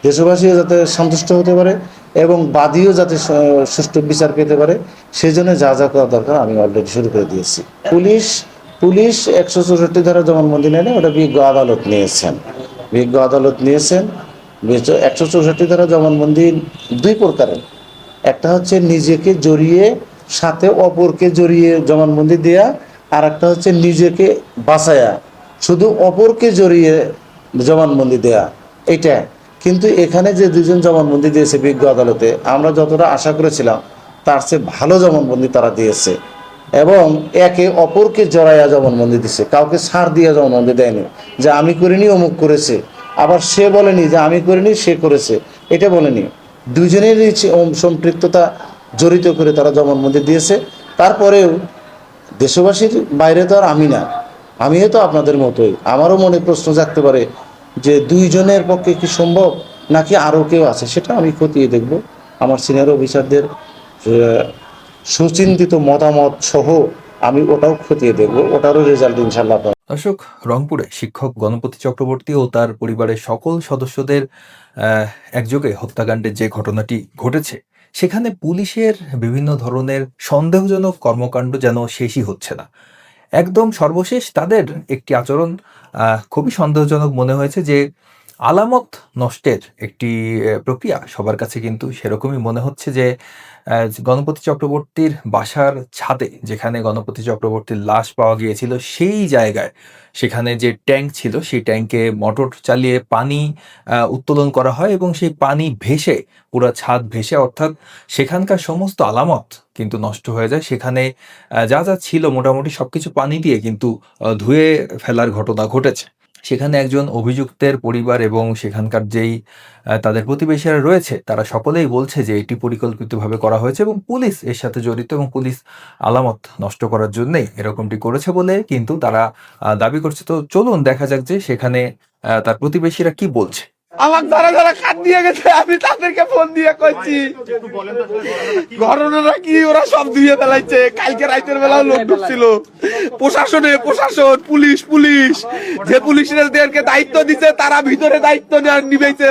দেশবাসীও যাতে সন্তুষ্ট হতে পারে এবং বাদীও যাতে সুষ্ঠু বিচার পেতে পারে, সেই জন্য যা যা করা দরকার আমি অলরেডি শুরু করে দিয়েছি। পুলিশ 164 ধারা জবানবন্দি নেয় না, ওটা বিজ্ঞ আদালত নিয়েছেন। বিজ্ঞ আদালত নিয়েছেন 164 ধারা জবানবন্দি 2 প্রকারের। একটা হচ্ছে নিজেকে জড়িয়ে সাথে অপরকে জড়িয়ে জবানবন্দি দেয়া, আর একটা হচ্ছে নিজেকে বাঁচায়া শুধু অপরকে জড়িয়ে জবানবন্দি দেয়া, এইটা। কিন্তু এখানে যে 2 জন জবানবন্দি দিয়েছে বিজ্ঞ আদালতে, আমরা যতটা আশা করেছিলাম তার চেয়ে ভালো জবানবন্দি তারা দিয়েছে এবং একে অপরকে জড়াইয়া জবানবন্দি দিচ্ছে। কাউকে ছাড় দিয়ে জবানবন্দি দেয়নি যে আমি করিনি অমুক করেছে, আবার সে বলেনি যে আমি করিনি সে করেছে, এটা বলেনি। 2 জনেরই সম্পৃক্ততা জড়িত করে তারা জবানবন্দি দিয়েছে। তারপরেও দেশবাসীর বাইরে তো আর আমি না, আমিও তো আপনাদের মতোই। আমারও মনে প্রশ্ন জাগতে পারে যে 2 জনের পক্ষে কি সম্ভব নাকি আরও কেউ আছে, সেটা আমি খতিয়ে দেখব। আমার সিনিয়র অফিসারদের সুচিন্তিত মতামত সহ আমি ওটাও খতিয়ে দেখব, ওটারও রেজাল্ট ইনশাল্লাহ। দর্শক, রংপুরে শিক্ষক গণপতি চক্রবর্তী ও তার পরিবারের সকল সদস্যদের একযোগে হত্যাকাণ্ডের যে ঘটনাটি ঘটেছে, সেখানে পুলিশের বিভিন্ন ধরনের সন্দেহজনক কর্মকাণ্ড যেন শেষই হচ্ছে না। একদম সর্বশেষ তাদের একটি আচরণ খুবই সন্দেহজনক মনে হয়েছে, যে আলামত নষ্টের একটি প্রক্রিয়া সবার কাছে কিন্তু সেরকমই মনে হচ্ছে, যে গণপতি চক্রবর্তীর বাসার ছাদে যেখানে গণপতি চক্রবর্তীর লাশ পাওয়া গিয়েছিল সেই জায়গায় সেখানে যে ট্যাঙ্ক ছিল সেই ট্যাঙ্কে মোটর চালিয়ে পানি উত্তোলন করা হয় এবং সেই পানি ভেসে পুরো ছাদ ভেসে, অর্থাৎ সেখানকার সমস্ত আলামত কিন্তু নষ্ট হয়ে যায়। সেখানে যা যা ছিল মোটামুটি সবকিছু পানি দিয়ে কিন্তু ধুয়ে ফেলার ঘটনা ঘটেছে। সেখানে একজন অভিযুক্তের পরিবার এবং সেখানকার যেই তাদের প্রতিবেশীরা রয়েছে তারা সকলেই বলছে যে এটি পরিকল্পিতভাবে করা হয়েছে এবং পুলিশ এর সাথে জড়িত এবং পুলিশ আলামত নষ্ট করার জন্যই এরকমটি করেছে বলে কিন্তু তারা দাবি করছে। তো চলুন দেখা যাক যে সেখানে তার প্রতিবেশীরা কি বলছে। আমার যারা যারা খাত দিয়ে গেছে আমি তাদেরকে ফোন দিয়ে কইছি ঘটনাটা কি, ওরা সব ধুয়ে ফেলাইছে। কালকে রাতের বেলা লোক ঢুকছিল, প্রশাসন পুলিশ যে পুলিশদেরকে দায়িত্ব দিচ্ছে তারা ভিতরে দায়িত্ব নিবেছে,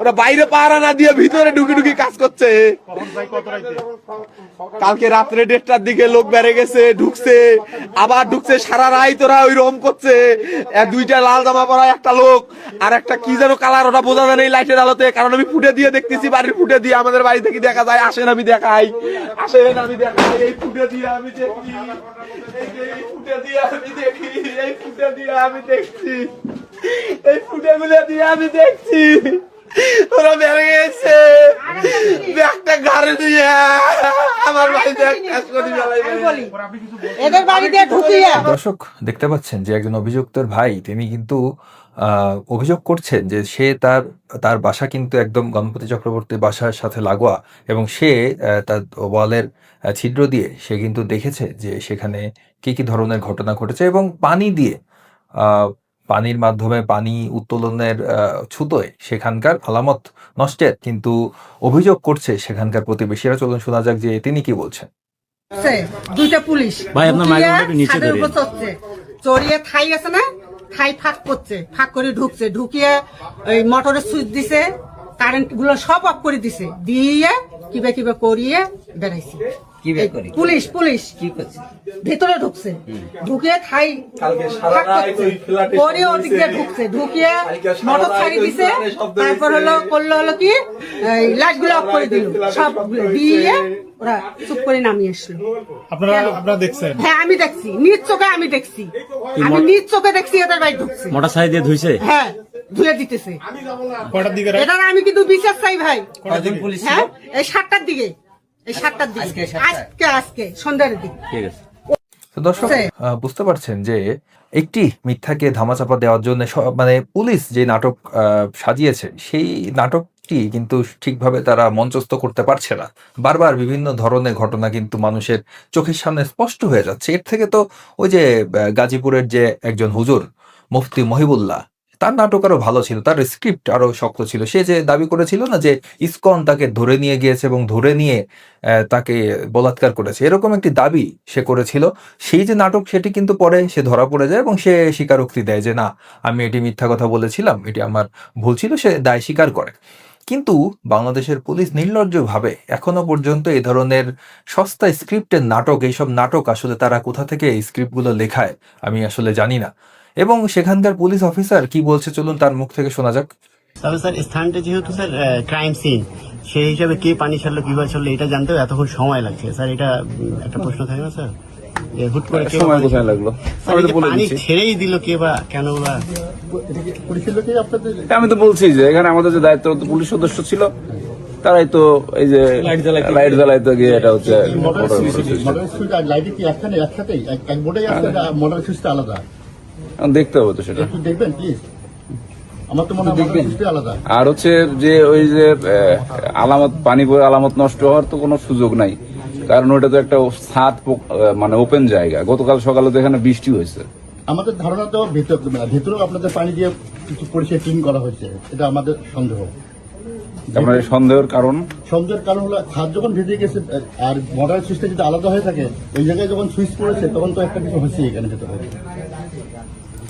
ওরা বাইরে পাহারা না দিয়ে ভিতরে ঢুকি কাজ করছে। কালকে রাত্রে 1:30টার দিকে লোক বেড়ে গেছে, আবার ঢুকছে সারা রাত ওরা ওই রকম করছে। 2টা লাল জামা পরা একটা লোক আর একটা কি যেন কালার, ওটা বোঝা যায় না এই লাইটের আলোতে, কারণ আমি ফুটে দিয়ে দেখতেছি, বাড়ির ফুটে দিয়ে আমাদের বাড়ি থেকে দেখা যায়। আসেন আমি দেখাই, এই ফুটে দিয়ে আমি দেখি, এই ফুটে দিয়ে আমি দেখি, এই ফুটে দিয়ে আমি দেখছি, এই ফুটে গুলো দিয়ে আমি দেখছি ওরা বেড়ে গেছে একটা ঘরে দিয়ে আমার বাড়িতে এদের বাড়িতে ঢুকিয়ে। দর্শক দেখতে পাচ্ছেন যে একজন অভিযুক্তের ভাই তিনি কিন্তু অভিযোগ করছেন যে সে তার বাসা কিন্তু একদম গণপতি চক্রবর্তীর বাসার সাথে লাগোয়া এবং সে তার ওয়ালের ছিদ্র দিয়ে সে কিন্তু দেখেছে যে সেখানে কি কি ধরনের ঘটনা ঘটেছে এবং পানি দিয়ে পানির মাধ্যমে পানি উত্তোলনের ছুতোয় সেখানকার আলামত নষ্টের কিন্তু অভিযোগ করছে সেখানকার প্রতিবেশীরা। চলুন শোনা যাক যে তিনি কি বলছেন। 2টা পুলিশ ভাই আপনার মাইক্রোফোনটা নিচে ধরে চড়িয়ে থাই আছে না, থাই ফাঁক করছে, ফাঁক করে ঢুকিয়ে ওই মোটরের সুইচ দিছে, কারেন্ট গুলো সব অফ করে দিছে, দিয়ে কিবা করিয়ে বেড়াইছে। পুলিশ ভিতরে ঢুকছে, ঢুকিয়ে থাই করে ওদিক দিয়ে ঢুকিয়ে মোটর ছাড়ি দিছে। তারপর করলো কি লাইট গুলো অফ করে দিল, সব দিয়ে ওরা চুপ করে নামিয়ে আসলো। আপনারা দেখছেন? হ্যাঁ আমি দেখছি, নিজ চোখে আমি দেখছি, এদের বাড়ি ঢুকছে, মোটর ছাড়ি দিয়ে ধুইছে। হ্যাঁ ধুয়ে দিতেছে। এটা আমি কিন্তু বিচার চাই ভাই। হ্যাঁ এই 7টার দিকে, আজকে সন্ধ্যার দিকে। তো দর্শক বুঝতে পারছেন যে একটি মিথ্যাকে ধামাচাপা দেওয়ার জন্য মানে পুলিশ যে নাটক সাজিয়েছে সেই নাটকটি কিন্তু ঠিকভাবে তারা মঞ্চস্থ করতে পারছে না। বারবার বিভিন্ন ধরনের ঘটনা কিন্তু মানুষের চোখের সামনে স্পষ্ট হয়ে যাচ্ছে। এর থেকে তো ওই যে গাজীপুরের যে একজন হুজুর মুফতি মহিবুল্লাহ, তার নাটক আরো ভালো ছিল, তার স্ক্রিপ্ট আরো শক্ত ছিল। সে যে দাবি করেছিল না যে ইসকন তাকে ধরে নিয়ে গিয়েছে এবং ধরে নিয়ে তাকে বলাৎকার করেছে, এরকম একটি দাবি সে করেছিল। সেই যে নাটক সেটি কিন্তু পরে সে ধরা পড়ে যায় এবং সে স্বীকারোক্তি দেয় যে না আমি এটি মিথ্যা কথা বলেছিলাম, এটি আমার ভুল ছিল, সে দায় স্বীকার করে। কিন্তু বাংলাদেশের পুলিশ নির্লজ্জভাবে এখনো পর্যন্ত এই ধরনের সস্তা স্ক্রিপ্টের নাটক, এইসব নাটক আসলে তারা কোথা থেকে এই স্ক্রিপ্টগুলো লেখায় আমি আসলে জানি না। এবং সেখানকার পুলিশ অফিসার কি বলছে চলুন তার মুখ থেকে শোনা যাক। তবে স্যার স্থানটা যেহেতু স্যার ক্রাইম সিন, সেই হিসাবে কে পানি ছাড়লো কিভাবে ছাড়লো এটা জানতেও এতক্ষণ সময় লাগছে স্যার। এটা একটা প্রশ্ন থাকে না স্যার, হুট করে সময় কোথায় লাগলো, পানি ছেড়েই দিল কে বা কেন বা? আমি তো বলছি যে এখানে আমাদের যে দায়িত্বরত পুলিশ সদস্য ছিল তারাই তো এই যে লাইট জ্বালাইতে গিয়ে এটা হচ্ছে দেখতে হবে তো সেটা দেখবেন প্লিজ। আমার তো মনে হয় আলাদা। আর হচ্ছে যে ওই যে আলামত পানি পড়ে আলামত নষ্ট হওয়ার তো কোনো সুযোগ নাই, কারণ ওটা তো একটা ছাদ মানে ওপেন জায়গা। গতকাল সকালে তো এখানে বৃষ্টি হয়েছে। আমাদের ধারণা তো ভেতরেও আপনাদের পানি দিয়ে কিছু পরিষ্কার ক্লিন করা হয়েছে, এটা আমাদের সন্দেহ। আপনার সন্দেহের কারণ হলো ছাদ যখন ভেজে গেছে আর মোটরের সুইচটা যদি আলাদা হয়ে থাকে, ওই জায়গায় যখন সুইচ পড়েছে তখন তো একটা কিছু হয়েছে এখানে ভেতরে।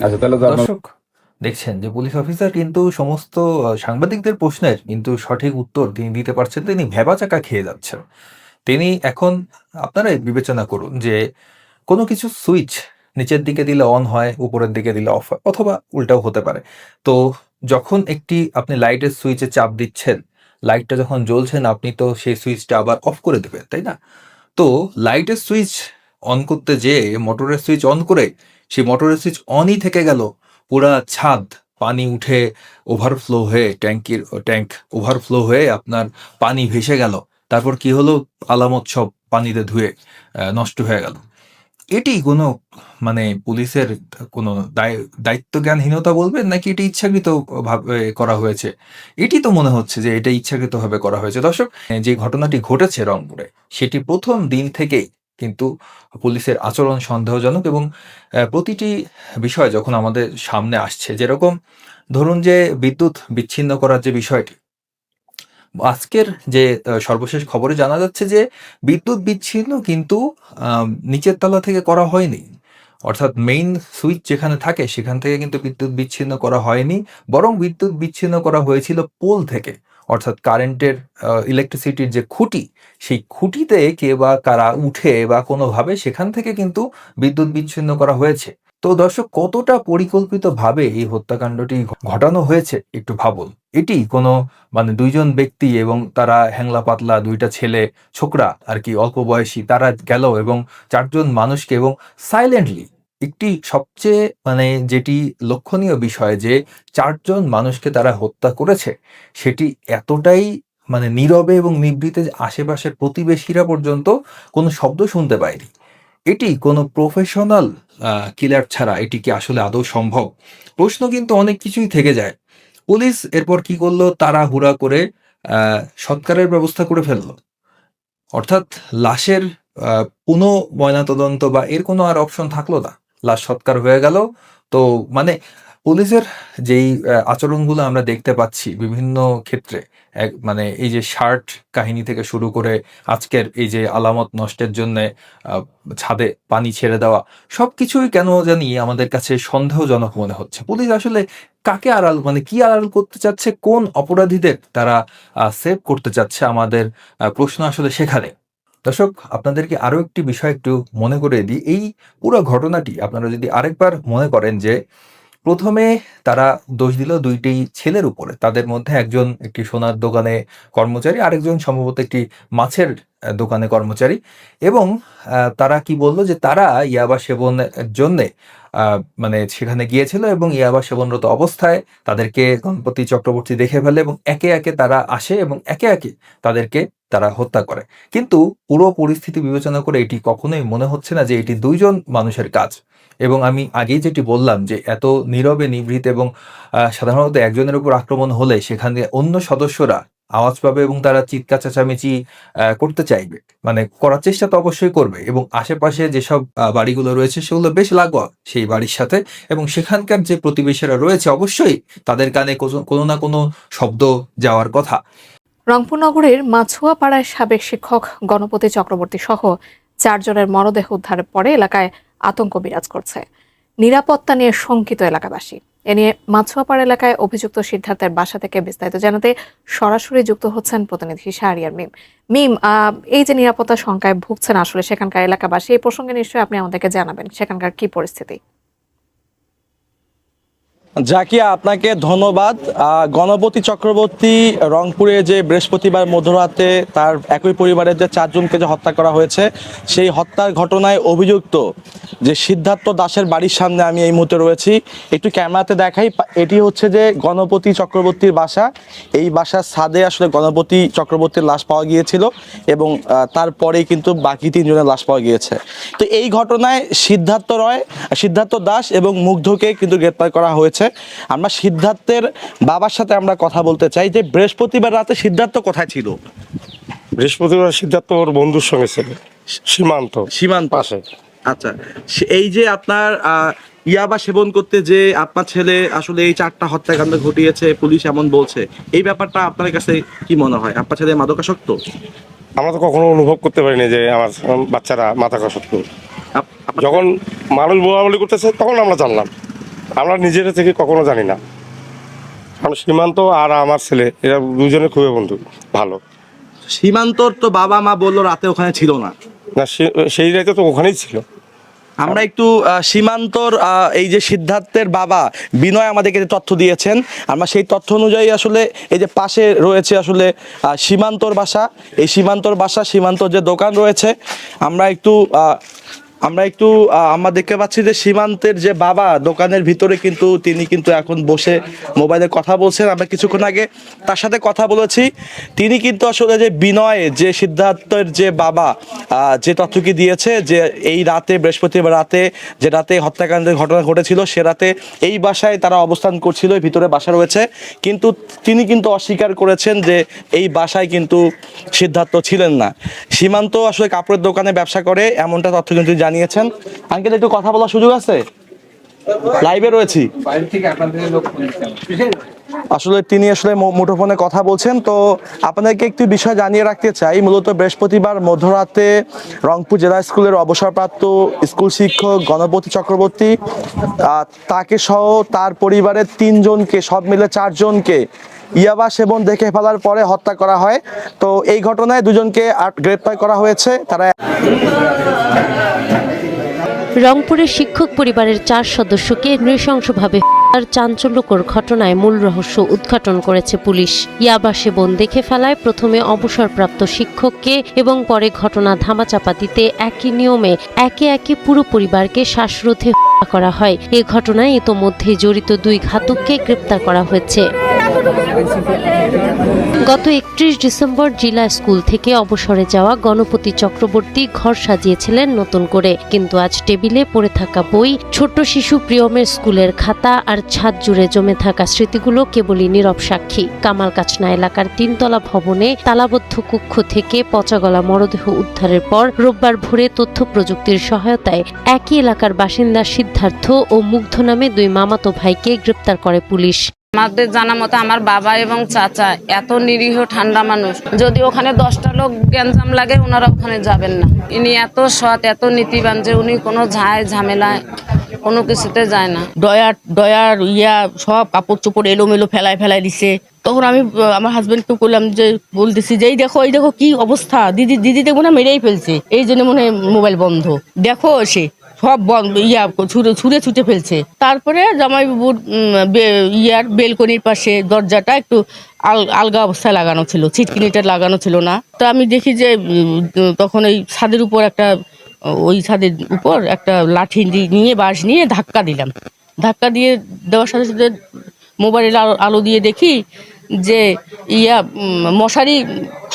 আচ্ছা তাহলে দর্শক দেখছেন যে পুলিশ অফিসার কিন্তু সমস্ত সাংবাদিকদের প্রশ্নের কিন্তু সঠিক উত্তর তিনি দিতে পারছেন, তিনি ভেবাচাকা খেয়ে যাচ্ছেন। তিনি এখন আপনারাই বিবেচনা করুন যে কোনো কিছু সুইচ নিচের দিকে দিলে অন হয়, উপরের দিকে দিলে অফ হয়, অথবা উল্টাও হতে পারে। তো যখন একটি আপনি লাইটের সুইচে চাপ দিচ্ছেন, লাইটটা যখন জ্বলছে না, আপনি তো সেই সুইচটা আবার অফ করে দেবেন, তাই না? তো লাইটের সুইচ অন করতে যেয়ে মোটরের সুইচ অন করে সেই মোটরের সুইচ অনই থেকে গেল, পুরা ছাদ পানি উঠে ওভারফ্লো হয়ে ট্যাঙ্ক ওভারফ্লো হয়ে আপনার পানি ভেসে গেল। তারপর কি হলো, আলামত সব পানিতে ধুয়ে নষ্ট হয়ে গেল। এটি কোনো মানে পুলিশের কোনো দায়িত্ব জ্ঞানহীনতা বলবেন, নাকি এটি ইচ্ছাকৃত ভাবে করা হয়েছে? এটি তো মনে হচ্ছে যে এটা ইচ্ছাকৃতভাবে করা হয়েছে। দর্শক, যে ঘটনাটি ঘটেছে রংপুরে, সেটি প্রথম দিন থেকেই কিন্তু পুলিশের আচরণ সন্দেহজনক, এবং প্রতিটি বিষয় যখন আমাদের সামনে আসছে, যেরকম ধরুন যে বিদ্যুৎ বিচ্ছিন্ন করার যে বিষয়টি, আজকের যে সর্বশেষ খবরে জানা যাচ্ছে যে বিদ্যুৎ বিচ্ছিন্ন কিন্তু নিচের তলা থেকে করা হয়নি, অর্থাৎ মেইন সুইচ যেখানে থাকে সেখান থেকে কিন্তু বিদ্যুৎ বিচ্ছিন্ন করা হয়নি, বরং বিদ্যুৎ বিচ্ছিন্ন করা হয়েছিল পোল থেকে, অর্থাৎ কারেন্টের ইলেকট্রিসিটির যে খুঁটি, সেই খুঁটিতে কে বা কারা উঠে বা কোনোভাবে সেখান থেকে কিন্তু বিদ্যুৎ বিচ্ছিন্ন করা হয়েছে। তো দর্শক, কতটা পরিকল্পিতভাবে এই হত্যাকাণ্ডটি ঘটানো হয়েছে একটু ভাবুন। এটি কোনো মানে দুইজন ব্যক্তি এবং তারা হ্যাংলা পাতলা দুইটা ছেলে ছোকরা আর কি, অল্প বয়সী, তারা গেল এবং 4 জন মানুষকে, এবং সাইলেন্টলি, একটি সবচেয়ে মানে যেটি লক্ষণীয় বিষয় যে 4 জন মানুষকে তারা হত্যা করেছে, সেটি এতটাই মানে নীরবে এবং নিভৃতে যে আশেপাশের প্রতিবেশীরা পর্যন্ত কোনো শব্দ শুনতে পায়নি। এটি কোনো প্রফেশনাল কিলার ছাড়া এটি কি আসলে আদৌ সম্ভব? প্রশ্ন কিন্তু অনেক কিছুই থেকে যায়। পুলিশ এরপর কি করলো, তাড়াহুড়া করে সৎকারের ব্যবস্থা করে ফেললো, অর্থাৎ লাশের পুনঃ ময়নাতদন্ত বা এর কোনো আর অপশন থাকলো না, লাশ সৎকার হয়ে গেল। তো মানে পুলিশের যেই আচরণগুলো আমরা দেখতে পাচ্ছি বিভিন্ন ক্ষেত্রে, মানে এই যে শার্ট কাহিনী থেকে শুরু করে আজকের এই যে আলামত নষ্টের জন্য ছাদে পানি ছেড়ে দেওয়া, সবকিছুই কেন জানি আমাদের কাছে সন্দেহজনক মনে হচ্ছে। পুলিশ আসলে কাকে আড়াল, মানে কি আড়াল করতে চাচ্ছে, কোন অপরাধীদের তারা সেভ করতে চাচ্ছে, আমাদের প্রশ্ন আসলে সেখানে। দর্শক, আপনাদেরকে আরো একটি বিষয় একটু মনে করে দিই। এই পুরো ঘটনাটি আপনারা যদি আরেকবার মনে করেন যে প্রথমে তারা দোষ দিল দুইটি ছেলের উপরে, তাদের মধ্যে একজন একটি সোনার দোকানে কর্মচারী, আরেকজন সম্ভবত একটি মাছের দোকানে কর্মচারী, এবং তারা কি বলল যে তারা ইয়াবা সেবনের জন্যে মানে সেখানে গিয়েছিল, এবং ইয়াবা সেবনরত অবস্থায় তাদেরকে গণপতি চক্রবর্তী দেখে ফেলে, এবং একে একে তারা আসে এবং একে একে তাদেরকে তারা হত্যা করে। কিন্তু পুরো পরিস্থিতি বিবেচনা করে এটি কখনোই মনে হচ্ছে না যে এটি 2 জন মানুষের কাজ। এবং আমি আগেই যেটি বললাম যে এত নীরবে নিভৃত, এবং সাধারণত একজনের উপর আক্রমণ হলে সেখানে অন্য সদস্যরা আওয়াজ পাবে এবং তারা চিৎকার চেঁচামেচি করতে চাইবে, মানে করার চেষ্টা তো অবশ্যই করবে, এবং আশেপাশে যেসব বাড়িগুলো রয়েছে সেগুলো বেশ লাগোয়া সেই বাড়ির সাথে, এবং সেখানকার যে প্রতিবেশীরা রয়েছে অবশ্যই তাদের কানে কোনো না কোনো শব্দ যাওয়ার কথা। রংপুর নগরের মাছুয়াপাড়ায় সাবেক শিক্ষক গণপতি চক্রবর্তী সহ 4 জনের মরদেহ উদ্ধারের পরে এলাকায় আতঙ্ক বিরাজ করছে। নিরাপত্তা নিয়ে শঙ্কিত এলাকাবাসী। এ নিয়ে মাছুয়াপাড়া এলাকায় অভিযুক্ত সিদ্ধার্থের বাসা থেকে বিস্তারিত জানাতে সরাসরি যুক্ত হচ্ছেন প্রতিনিধি শাহরিয়ার মিম। মিম, এই যে নিরাপত্তা শঙ্কায় ভুগছেন আসলে সেখানকার এলাকাবাসী, এই প্রসঙ্গে নিশ্চয়ই আপনি আমাদেরকে জানাবেন সেখানকার কি পরিস্থিতি। জাকিয়া, আপনাকে ধন্যবাদ। গণপতি চক্রবর্তী রংপুরে যে বৃহস্পতিবার মধ্যরাতে তার একই পরিবারের যে 4 জনকে যে হত্যা করা হয়েছে, সেই হত্যার ঘটনায় অভিযুক্ত যে সিদ্ধার্থ দাসের বাড়ির সামনে আমি এই মুহূর্তে রয়েছি। একটু ক্যামেরাতে দেখাই, এটি হচ্ছে যে গণপতি চক্রবর্তীর বাসা। এই বাসার ছাদে আসলে গণপতি চক্রবর্তীর লাশ পাওয়া গিয়েছিল, এবং তারপরেই কিন্তু বাকি 3 জনের লাশ পাওয়া গিয়েছে। তো এই ঘটনায় সিদ্ধার্থ দাস এবং মুগ্ধকে কিন্তু গ্রেপ্তার করা হয়েছে। আমরা সিদ্ধার্থের বাবার সাথে আমরা কথা বলতে চাই যে বৃহস্পতিবার রাতে সিদ্ধার্থ কোথায় ছিল? বৃহস্পতিবার সিদ্ধার্থ ওর বন্ধুর সঙ্গে ছিল সীমান্ত পাশে। আচ্ছা, এই যে আপনার ইয়াবা সেবন করতে যে আপনার ছেলে আসলে এই 4টা হত্যাকাণ্ড ঘটিয়েছে, পুলিশ এমন বলছে, এই ব্যাপারটা আপনার কাছে কি মনে হয়? আপনার ছেলে মাদকাসক্ত? আমরা তো কখনো অনুভব করতে পারিনি যে আমার বাচ্চারা মাদকাসক্ত। যখন মানুষ বলাবলি করতেছে তখন আমরা জানলাম, আমরা নিজেরা থেকে কখনো জানি না। কারণ সীমান্ত আর আমার ছেলে এরা 2 জনের খুবই বন্ধু, ভালো। সীমান্তর তো বাবা মা বললো রাতে ওখানে ছিল না। সেই রাতে তো ওখানেই ছিল। আমরা একটু সীমান্তর এই যে সিদ্ধার্থের বাবা বিনয় আমাদেরকে যে তথ্য দিয়েছেন, আমরা সেই তথ্য অনুযায়ী আসলে এই যে পাশে রয়েছে আসলে সীমান্তর বাসা, এই সীমান্তর বাসা, সীমান্তর যে দোকান রয়েছে, আমরা একটু আমরা দেখতে পাচ্ছি যে সীমান্তের যে বাবা দোকানের ভিতরে কিন্তু তিনি কিন্তু এখন বসে মোবাইলে কথা বলছেন। আমরা কিছুক্ষণ আগে তার সাথে কথা বলেছি। তিনি কিন্তু আসলে যে বিনয়, যে সিদ্ধার্থের যে বাবা, যে তথ্যটি দিয়েছে যে এই রাতে, বৃহস্পতিবার রাতে, যে রাতে হত্যাকাণ্ডের ঘটনা ঘটেছিল, সে রাতে এই বাসায় তারা অবস্থান করছিল, ভিতরে বাসা রয়েছে, কিন্তু তিনি কিন্তু অস্বীকার করেছেন যে এই বাসায় কিন্তু সিদ্ধার্থ ছিলেন না। সীমান্ত আসলে কাপড়ের দোকানে ব্যবসা করে, এমনটা তথ্য কিন্তু জানিয়েছেন। আঙ্কেল, একটু কথা বলার সুযোগ আছে? লাইভে রয়েছি। আসলে তিনি আসলে মুঠোফোনে কথা বলছেন। তো আপনাদেরকে একটি বিষয় জানিয়ে রাখতে চাই, মূলত বৃহস্পতিবার মধ্যরাতে রংপুর জেলা স্কুলের অবসরপ্রাপ্ত স্কুল শিক্ষক গণপতি চক্রবর্তী, তাকে সহ তার পরিবারের 3 জনকে, সব মিলে 4 জনকে ইয়াবা সেবন দেখে ফেলার পরে হত্যা করা হয়। তো এই ঘটনায় 2 জনকে গ্রেপ্তার করা হয়েছে। তারা রংপুরের শিক্ষক পরিবারের 4 সদস্যকে নৃশংসভাবে হত্যার চাঞ্চল্যকর ঘটনায় মূল রহস্য উদ্ঘাটন করেছে পুলিশ। ইয়াবা সেবন দেখে ফেলায় প্রথমে অবসরপ্রাপ্ত শিক্ষককে এবং পরে ঘটনা ধামাচাপা দিতে একই নিয়মে একে একে পুরো পরিবারকে শ্বাসরোধে হত্যা করা হয়। এ ঘটনায় ইতোমধ্যে জড়িত 2 ঘাতককে গ্রেপ্তার করা হয়েছে। গত 31 ডিসেম্বর জেলা স্কুল থেকে অবসরে যাওয়া গণপতি চক্রবর্তী ঘর সাজিয়েছিলেন নতুন করে, কিন্তু আজ টেবিলে পড়ে থাকা বই, ছোট্ট শিশু প্রিয়মের স্কুলের খাতা আর ছাদ জুড়ে জমে থাকা স্মৃতিগুলো কেবলই নীরব সাক্ষী। কামালকাচনা এলাকার 3 তলা ভবনে তালাবদ্ধ কক্ষ থেকে পচাগলা মরদেহ উদ্ধারের পর রোববার ভোরে তথ্য প্রযুক্তির সহায়তায় একই এলাকার বাসিন্দা সিদ্ধার্থ ও মুগ্ধ নামে 2 মামাতো ভাইকে গ্রেপ্তার করে পুলিশ। আমাদের জানা মতো আমার বাবা এবং চাচা এত নিরীহ ঠান্ডা মানুষ, যদি ওখানে 10টা লোক গ্যাঞ্জাম লাগে ওনারা ওখানে যাবেন না। ইনি এত সৎ, এত নীতিবান যে উনি কোনো ঝামেলায় কোনো কিছুতে যায় না। ডয়ার সব কাপড় চোপড় এলোমেলো ফেলায় দিছে। তখন আমি আমার হাজবেন্ডকে বললাম, যে বলতেছি যে এই দেখো কি অবস্থা, দিদি দেখবো না মেরেই ফেলছে, এই জন্য মনে হয় মোবাইল বন্ধ, দেখো সে সব ছুটে ফেলছে। তারপরে জামাইবাবুর বেলকনির পাশে দরজাটা একটু আলগা অবস্থায় লাগানো ছিল, ছিটকিনিটা লাগানো ছিল না। তো আমি দেখি যে তখন ওই ছাদের উপর একটা লাঠি নিয়ে, বাঁশ নিয়ে ধাক্কা দিলাম। ধাক্কা দিয়ে দেওয়ার সাথে সাথে মোবাইলের আলো দিয়ে দেখি যে মশারি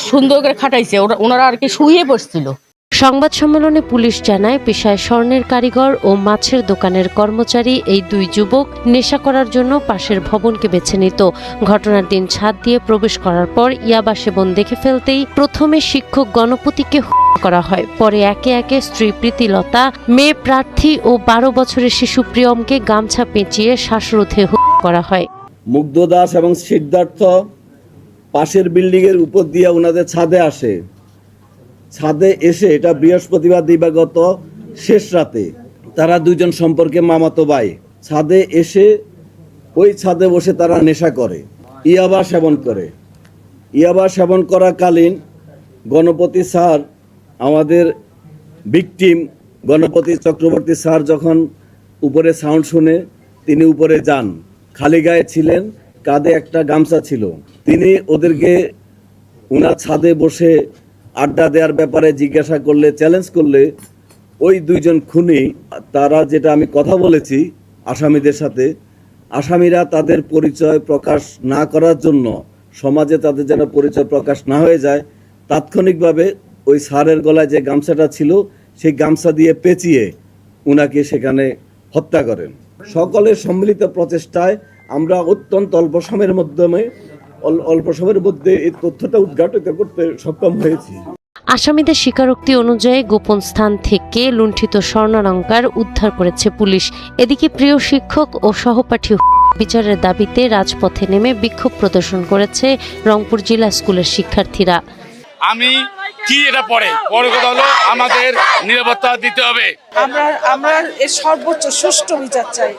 সুন্দর করে খাটাইছে, ওনারা আর কি শুয়ে পড়ছিল। সংবাদ সম্মেলনে পুলিশ জানায়, পেশায় স্বর্ণের কারিগর ও মাছের দোকানের কর্মচারী এই 2 যুবক নেশা করার জন্য পাশের ভবনকে বেছে নিত। ঘটনার দিন ছাদ দিয়ে প্রবেশ করার পর ইয়াবা সেবন দেখে ফেলতেই প্রথমে শিক্ষক গণপতিকে হত্যা করা হয়, পরে একে একে স্ত্রী প্রীতিলতা, মেয়ে প্রার্থী ও 12 বছরের শিশু প্রিয়মকে গামছা পেঁচিয়ে শ্বাসরোধে হত্যা করা হয়। মুগ্ধ দাস এবং সিদ্ধার্থ পাশের বিল্ডিং এর উপর দিয়ে ওনাদের ছাদে আসে। ছাদে এসে, এটা বৃহস্পতিবার দিবাগত শেষ রাতে, তারা 2 জন সম্পর্কে মামাতো ভাই, ছাদে এসে ওই ছাদে বসে তারা নেশা করে, ইয়াবা সেবন করে। ইয়াবা সেবন করাকালীন গণপতি স্যার, আমাদের ভিকটিম গণপতি চক্রবর্তী স্যার যখন উপরে সাউন্ড শুনে তিনি উপরে যান। খালি গায়ে ছিলেন, কাঁধে একটা গামছা ছিল। তিনি ওদেরকে ওনার ছাদে বসে আড্ডা দেওয়ার ব্যাপারে জিজ্ঞাসা করলে, চ্যালেঞ্জ করলে, ওই 2 জন খুনি, তারা যেটা আমি কথা বলেছি আসামিদের সাথে, আসামিরা তাদের পরিচয় প্রকাশ না করার জন্য, সমাজে তাদের যেন পরিচয় প্রকাশ না হয়ে যায়, তাৎক্ষণিকভাবে ওই স্যারের গলায় যে গামছাটা ছিল সেই গামছা দিয়ে পেঁচিয়ে উনাকে সেখানে হত্যা করেন। সকলের সম্মিলিত প্রচেষ্টায় আমরা অত্যন্ত অল্প সময়ের মধ্যে এই তথ্যটা উদ্ঘাটিত করতে সক্ষম হয়েছি। আসামিদের স্বীকারোক্তি অনুযায়ী গোপন স্থান থেকে লুণ্ঠিত স্বর্ণালংকার উদ্ধার করেছে পুলিশ। এদিকে প্রিয় শিক্ষক ও সহপাঠী বিচারের দাবিতে রাজপথে নেমে বিক্ষোভ প্রদর্শন করেছে রংপুর জেলা স্কুলের শিক্ষার্থীরা। আমি কি এটা পরে কথা হলো আমাদের নিরাপত্তা দিতে হবে। আমরা এর সর্বোচ্চ সুষ্ঠু বিচার চাই।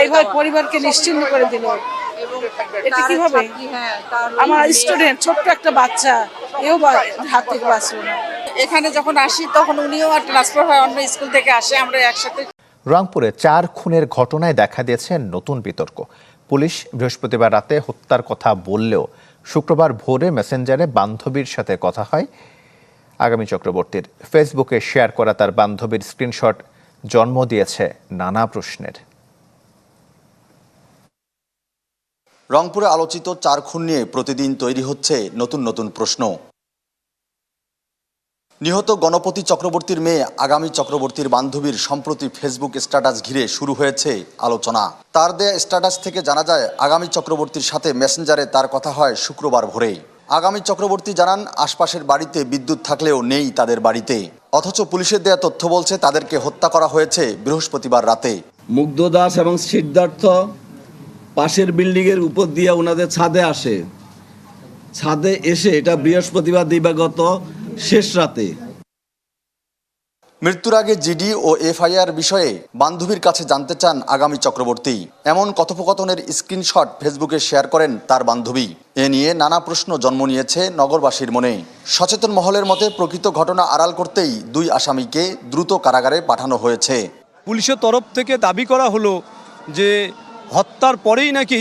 এইভাবে পরিবারকে নিশ্চিন্ন করে দিল, এটা কিভাবে? আমার স্টুডেন্ট, ছোট্ট একটা বাচ্চা, এও হাত থেকে বাঁচলো না। এখানে যখন আসি তখন উনিও ট্রান্সফার হয় অন্য স্কুল থেকে আসে, আমরা একসাথে। রংপুরে 4 খুনের ঘটনায় দেখা দিয়েছে নতুন বিতর্ক। পুলিশ বৃহস্পতিবার রাতে হত্যার কথা বললেও শুক্রবার ভোরে মেসেঞ্জারে বান্ধবীর সাথে কথা হয় আগামী চক্রবর্তীর। ফেসবুকে শেয়ার করা তার বান্ধবীর স্ক্রিনশট জন্ম দিয়েছে নানা প্রশ্নের। রংপুরে আলোচিত 4 খুন নিয়ে প্রতিদিন তৈরি হচ্ছে নতুন নতুন প্রশ্ন। নিহত গণপতি চক্রবর্তীর মেয়ে আগামী চক্রবর্তীর বান্ধবীর সম্প্রতি ফেসবুক স্ট্যাটাস ঘিরে শুরু হয়েছে আলোচনা। তার দেয়া স্ট্যাটাস থেকে জানা যায় আগামী চক্রবর্তীর সাথে মেসেঞ্জারে তার কথা হয় শুক্রবার ভোরে। আগামী চক্রবর্তী জানান আশপাশের বাড়িতে বিদ্যুৎ থাকলেও নেই তাদের বাড়িতে, অথচ পুলিশের দেয়া তথ্য বলছে তাদেরকে হত্যা করা হয়েছে বৃহস্পতিবার রাতে। মুগ্ধ দাস এবং সিদ্ধার্থ পাশের বিল্ডিংয়ের উপর দিয়ে ওনাদের ছাদে আসে। ছাদে এসে এটা বৃহস্পতিবার দিবাগত শেষ রাতে। মৃত্যুর আগে জিডি ও এফআইআর বিষয়ে বান্ধবীর কাছে জানতে চান আগামী চক্রবর্তী। এমন কথোপকথনের স্ক্রিনশট ফেসবুকে শেয়ার করেন তার বান্ধবী। এ নিয়ে নানা প্রশ্ন জন্ম নিয়েছে নগরবাসীর মনে। সচেতন মহলের মতে প্রকৃত ঘটনা আড়াল করতেই 2 আসামিকে দ্রুত কারাগারে পাঠানো হয়েছে। পুলিশের তরফ থেকে দাবি করা হলো যে হত্যার পরেই নাকি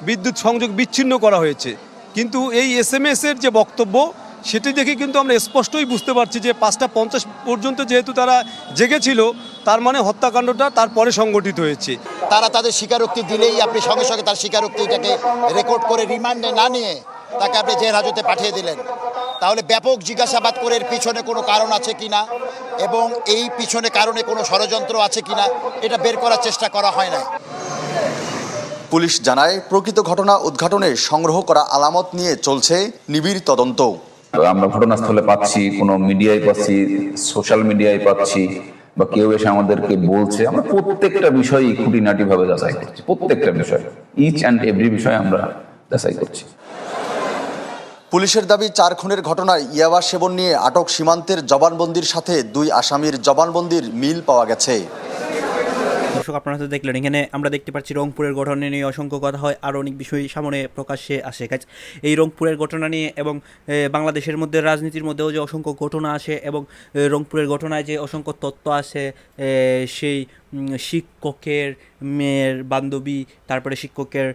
বিদ্যুৎ সংযোগ বিচ্ছিন্ন করা হয়েছে, কিন্তু এই SMS এর যে বক্তব্য সেটি দেখে কিন্তু আমরা স্পষ্টই বুঝতে পারছি যে 5:50 পর্যন্ত যেহেতু তারা জেগেছিল, তার মানে হত্যাকাণ্ডটা তারপরে সংগঠিত হয়েছে। তারা তাদের স্বীকারোক্তি দিলেই আপনি সঙ্গে সঙ্গে তার স্বীকারোক্তিটাকে রেকর্ড করে রিমান্ডে না নিয়ে তাকে আপনি জেল হাজতে পাঠিয়ে দিলেন। তাহলে ব্যাপক জিজ্ঞাসাবাদ করে এর পিছনে কোনো কারণ আছে কিনা এবং এই পিছনে কারণে কোনো ষড়যন্ত্র আছে কিনা এটা বের করার চেষ্টা করা হয় না। পুলিশ জানায় প্রকৃত ঘটনা উদ্ঘাটনে সংগ্রহ করা আলামত নিয়ে চলছে নিবিড় তদন্ত। আমরা ঘটনাস্থলে পাচ্ছি, কোনো মিডিয়ায় পাচ্ছি, সোশ্যাল মিডিয়ায় পাচ্ছি, বা কেউ এসে আমাদেরকে বলছে, আমরা প্রত্যেকটা বিষয়ই খুঁটিনাটি ভাবে যাচাই করছি। প্রত্যেকটা বিষয়, ইচ অ্যান্ড এভরি বিষয় আমরা যাচাই করছি। পুলিশের দাবি 4 খুনের ঘটনায় ইয়াবা সেবন নিয়ে আটক সীমান্তের জবানবন্দির সাথে 2 আসামির জবানবন্দির মিল পাওয়া গেছে। দর্শক, আপনারা তো দেখলেন, এখানে আমরা দেখতে পাচ্ছি রংপুরের ঘটনা নিয়ে অসংখ্য কথা হয়, আর অনেক বিষয় সামনে প্রকাশ্যে আসে। এই রংপুরের ঘটনা নিয়ে এবং বাংলাদেশের মধ্যে রাজনীতির মধ্যেও যে অসংখ্য ঘটনা আসে এবং রংপুরের ঘটনায় যে অসংখ্য তথ্য আসে, সেই শিক্ষকের মেয়ের বান্ধবী, তারপরে শিক্ষকের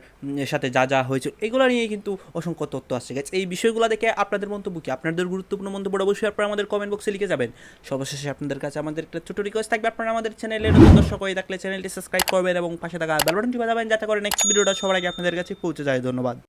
সাথে যা যা হয়েছে, এগুলো নিয়ে কিন্তু অসংখ্য তথ্য আসছে। এই বিষয়গুলো দেখে আপনাদের মন্তব্য কি? আপনাদের গুরুত্বপূর্ণ মন্তব্য অবশ্যই আপনারা আমাদের কমেন্ট বক্সে লিখে যাবেন। সর্বশেষে আপনাদের কাছে আমাদের একটা ছোট রিকোয়েস্ট থাকবে, আপনারা আমাদের চ্যানেলের নতুন দর্শক হয়ে থাকলে চ্যানেলটি সাবস্ক্রাইব করবেন এবং পাশে থাকা বেল বাটনটি বাজাবেন, যাতে করে নেক্সট ভিডিওটা সবার আগে আপনাদের কাছে পৌঁছে যায়। ধন্যবাদ।